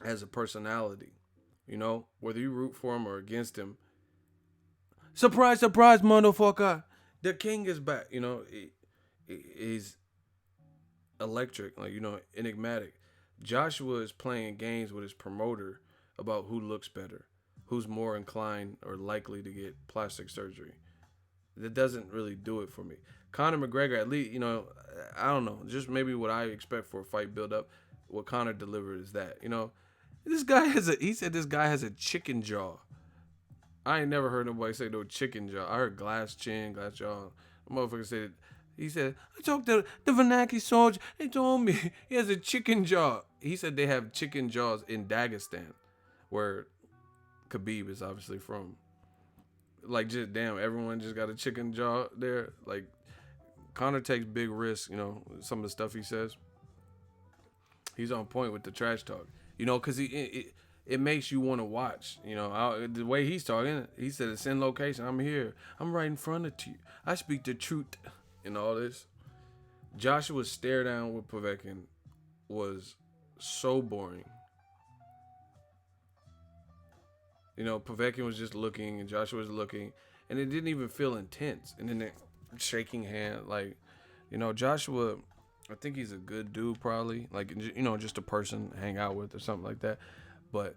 has a personality, whether you root for him or against him. Surprise, surprise, motherfucker. The king is back, he's electric, enigmatic. Joshua is playing games with his promoter about who looks better, who's more inclined or likely to get plastic surgery. That doesn't really do it for me. Conor McGregor, at least, I don't know, just maybe what I expect for a fight build-up, what Conor delivered is that, this guy he said this guy has a chicken jaw. I ain't never heard nobody say no chicken jaw. I heard glass chin, glass jaw. The motherfucker said, he said, I talked to the Vainaki soldier. They told me he has a chicken jaw. He said they have chicken jaws in Dagestan, where Khabib is obviously from. Like, just damn, everyone just got a chicken jaw there. Like, Conor takes big risks, some of the stuff he says. He's on point with the trash talk, because it makes you want to watch. The way he's talking, he said, it's in location. I'm here. I'm right in front of you. I speak the truth in all this. Joshua's stare down with Povetkin was so boring. Povetkin was just looking and Joshua was looking, and it didn't even feel intense. And then they're shaking hand, Joshua, I think he's a good dude, probably, just a person to hang out with or something like that. But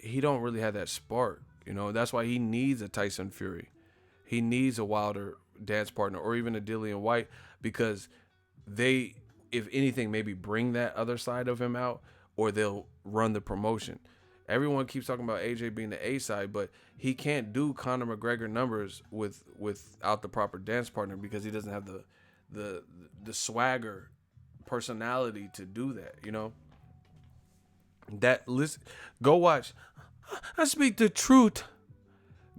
he don't really have that spark, That's why he needs a Tyson Fury. He needs a Wilder dance partner or even a Dillian White, because they, if anything, maybe bring that other side of him out, or they'll run the promotion. Everyone keeps talking about AJ being the A side, but he can't do Conor McGregor numbers without the proper dance partner, because he doesn't have the swagger, personality to do that. That listen, go watch. I speak the truth.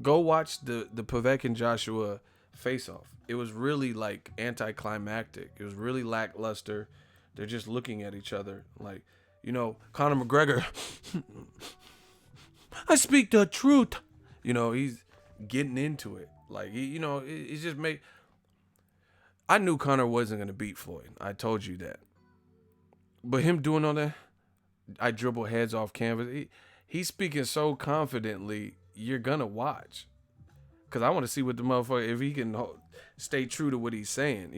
Go watch the Pokvetkin Joshua face off. It was really like anticlimactic. It was really lackluster. They're just looking at each other like, Conor McGregor. I speak the truth. He's getting into it. Like it just made. I knew Conor wasn't gonna beat Floyd. I told you that. But him doing all that, I dribble heads off canvas. He's speaking so confidently. You're gonna watch, cause I want to see what the motherfucker, if he can stay true to what he's saying.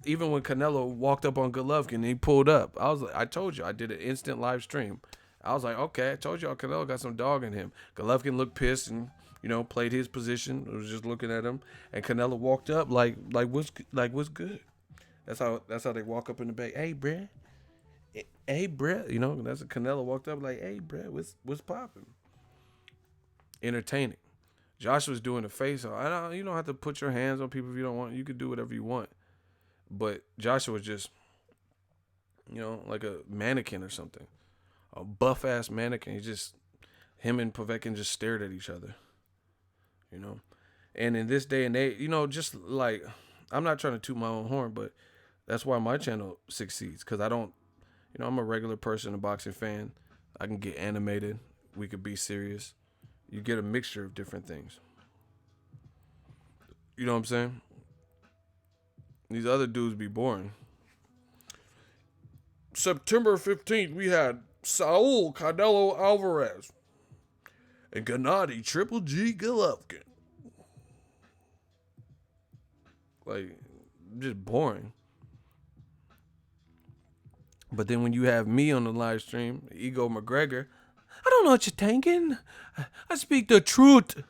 Even when Canelo walked up on Golovkin and he pulled up, I told you, I did an instant live stream. I was like, okay, I told y'all Canelo got some dog in him. Golovkin looked pissed and played his position. I was just looking at him, and Canelo walked up like what's good. That's how they walk up in the back. Hey, bruh. Hey, bruh. That's what Canelo walked up like, hey, bruh, what's popping? Entertaining. Joshua's doing the face-off. You don't have to put your hands on people if you don't want. You could do whatever you want. But Joshua's just, like a mannequin or something. A buff-ass mannequin. Him and Pokvetkin just stared at each other. And in this day and age, just like, I'm not trying to toot my own horn, but that's why my channel succeeds. Because I don't, I'm a regular person, a boxing fan. I can get animated. We could be serious. You get a mixture of different things. You know what I'm saying? These other dudes be boring. September 15th, we had Saul Canelo Alvarez and Gennady Triple G Golovkin. Like, just boring. But then when you have me on the live stream, Ego McGregor, I don't know what you're thinking. I speak the truth.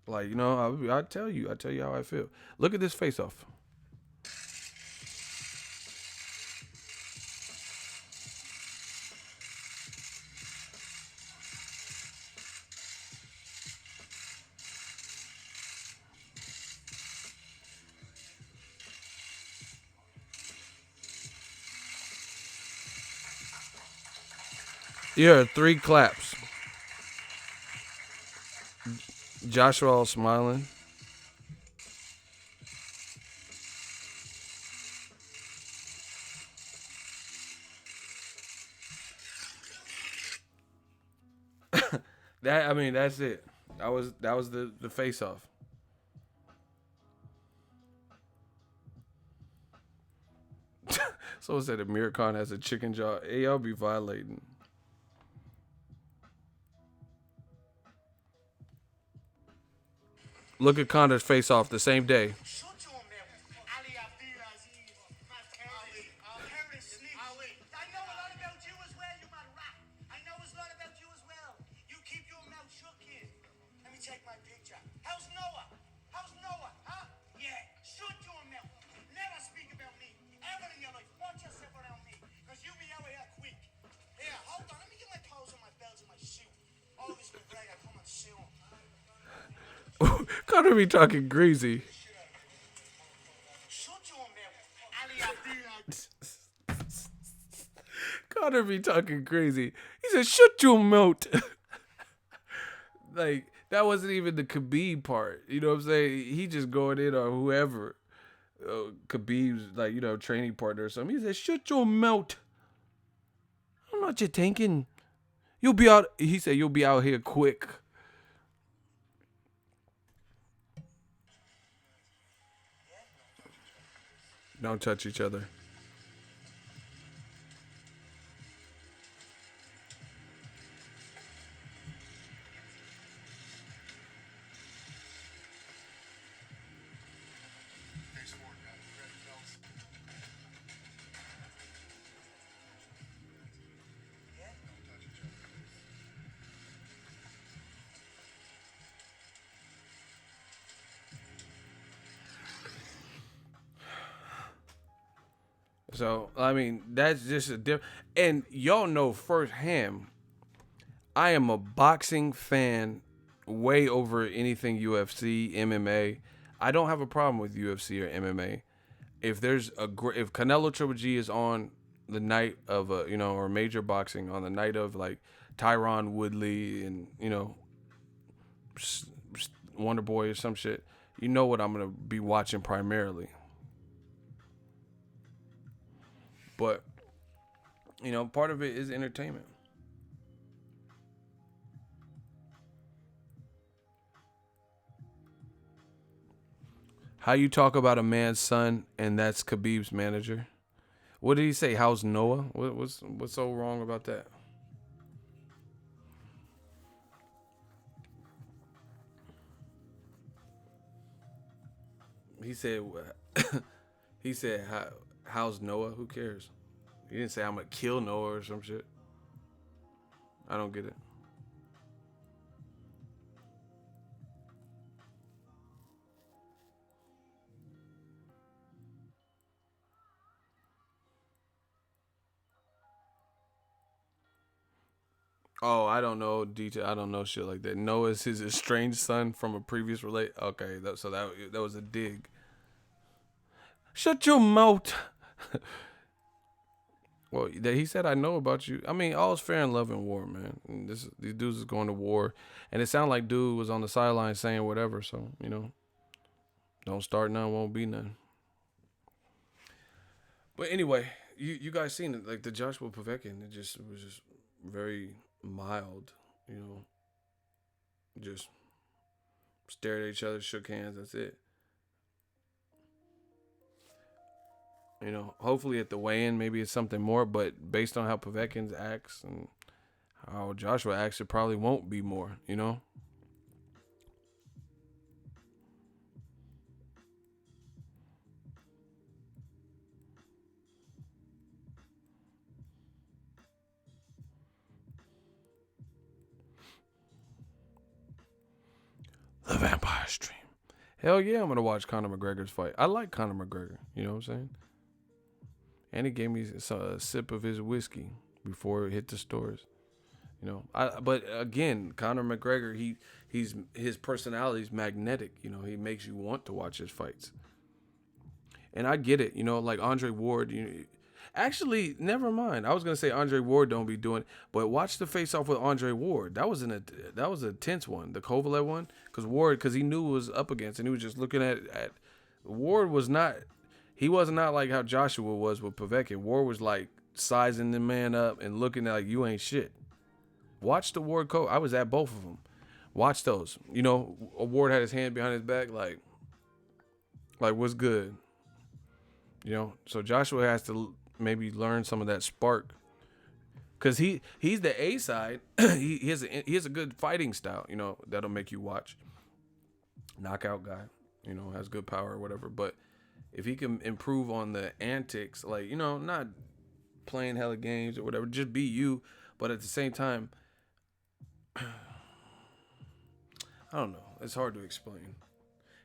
Like, I tell you how I feel. Look at this face off. Yeah, 3 claps. Joshua all smiling. That's it. That was the face off. Someone said Amir Khan has a chicken jaw. Hey, y'all be violating. Look at Conor's face off the same day. Conor be talking greasy. Conor be talking crazy. He said, "Shut your mouth." Like, that wasn't even the Khabib part. You know what I'm saying? He just going in on whoever. Khabib's, like, training partner or something. He said, "Shut your mouth. I don't know what you're thinking. You'll be out." He said, "You'll be out here quick." Don't touch each other. So, that's just a different. And y'all know firsthand, I am a boxing fan way over anything UFC, MMA. I don't have a problem with UFC or MMA. If if Canelo Triple G is on the night of or major boxing on the night of like Tyron Woodley and Wonder Boy or some shit, you know what I'm gonna be watching primarily. But part of it is entertainment. How you talk about a man's son and that's Khabib's manager? What did he say? How's Noah? What's so wrong about that? He said he said how's Noah? Who cares? He didn't say I'm gonna kill Noah or some shit. I don't get it. Oh, I don't know detail. I don't know shit like that. Noah's his estranged son from a previous relate. Okay, so that was a dig. Shut your mouth. Well, he said I know about you. I mean, all's fair in love and war, man. And these dudes is going to war, and it sounded like dude was on the sideline saying whatever. So don't start none, won't be none. But anyway, you guys seen it, like the Joshua-Povetkin. It was just very mild, just stared at each other, shook hands. That's it. Hopefully at the weigh-in, maybe it's something more. But based on how Povetkin acts and how Joshua acts, it probably won't be more. The Vampire Stream. Hell yeah, I'm gonna watch Conor McGregor's fight. I like Conor McGregor. You know what I'm saying? And he gave me a sip of his whiskey before it hit the stores. But again, Conor McGregor, his personality is magnetic. He makes you want to watch his fights. And I get it. Like Andre Ward. Actually, never mind. I was gonna say Andre Ward don't be doing it, but watch the face off with Andre Ward. That was a tense one, the Kovalev one, because he knew it was up against, and he was just looking at Ward was not. He was not like how Joshua was with Povetkin. Ward was like sizing the man up and looking at like you ain't shit. Watch the Ward I was at both of them. Watch those. Ward had his hand behind his back, like what's good. So Joshua has to maybe learn some of that spark, cause he's the A side. he has a good fighting style. That'll make you watch. Knockout guy. Has good power or whatever, but. If he can improve on the antics, like, not playing hella games or whatever, just be you. But at the same time, I don't know. It's hard to explain.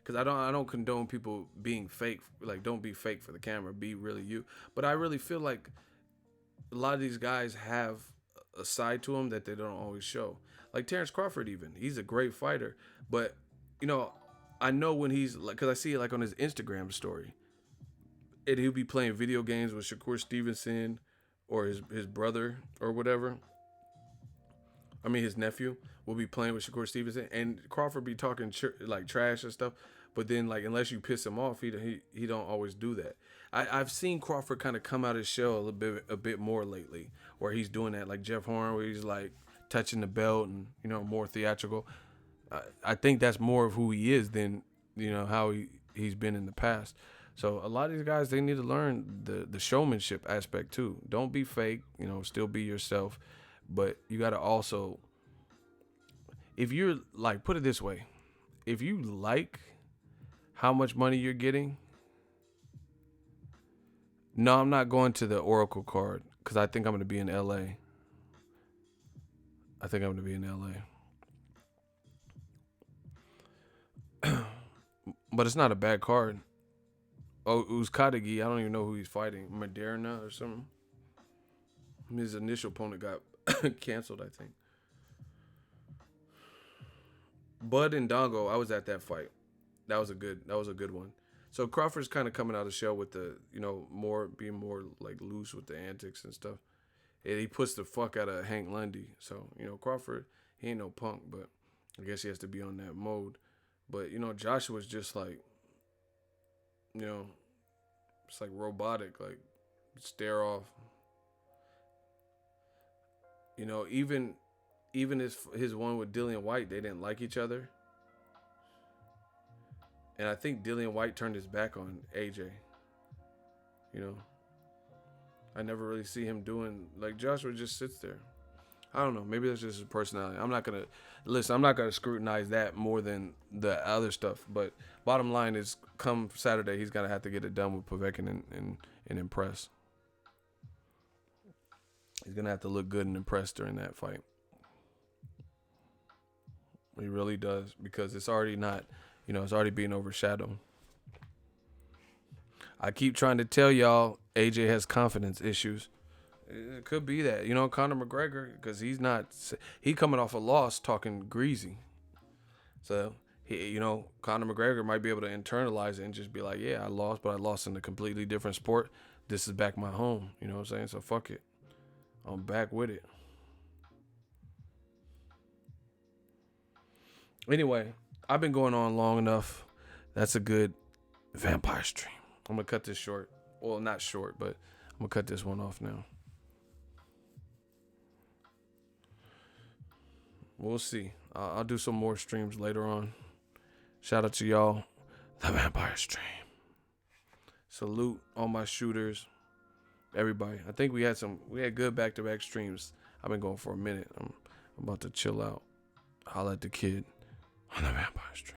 Because I don't condone people being fake. Like, don't be fake for the camera. Be really you. But I really feel like a lot of these guys have a side to them that they don't always show. Like Terrence Crawford even. He's a great fighter. But, I know when he's like, because I see it like on his Instagram story, and he'll be playing video games with Shakur Stevenson or his brother or whatever. I mean, his nephew will be playing with Shakur Stevenson, and Crawford be talking like trash and stuff. But then, like, unless you piss him off, he don't always do that. I've seen Crawford kind of come out his shell a bit more lately, where he's doing that, like Jeff Horn, where he's like touching the belt and more theatrical. I think that's more of who he is than how he's been in the past. So a lot of these guys, they need to learn the showmanship aspect too. Don't be fake, still be yourself. But you got to also, if you're like, put it this way, if you like how much money you're getting, no, I'm not going to the Oracle card because I think I'm going to be in LA. I think I'm going to be in LA. But it's not a bad card. Oh, Uzkadagi, I don't even know who he's fighting. Moderna or something. His initial opponent got canceled, I think. Bud and Dongo, I was at that fight. That was a good one. So Crawford's kind of coming out of the shell with the, being more like loose with the antics and stuff. And he puts the fuck out of Hank Lundy. So, Crawford, he ain't no punk, but I guess he has to be on that mode. But, you know, Joshua's just like, you know, it's like robotic, like stare off. You know, even his one with Dillian White, they didn't like each other. And I think Dillian White turned his back on AJ. You know, I never really see him doing, like, Joshua just sits there. I don't know. Maybe that's just his personality. I'm not going to scrutinize that more than the other stuff. But bottom line is, come Saturday, he's going to have to get it done with Pokvetkin and impress. He's going to have to look good and impress during that fight. He really does, because it's already not, you know, it's already being overshadowed. I keep trying to tell y'all AJ has confidence issues. It could be that, you know, Conor McGregor, because he coming off a loss talking greasy. So, you know, Conor McGregor might be able to internalize it and just be like, yeah, I lost, but I lost in a completely different sport. This is back my home. You know what I'm saying? So, fuck it. I'm back with it. Anyway, I've been going on long enough. That's a good vampire stream. I'm going to cut this short. Well, not short, but I'm going to cut this one off now. We'll see. I'll do some more streams later on. Shout out to y'all. The vampire stream. Salute all my shooters. Everybody. I think we had good back-to-back streams. I've been going for a minute. I'm about to chill out. Holla at the kid on the vampire stream.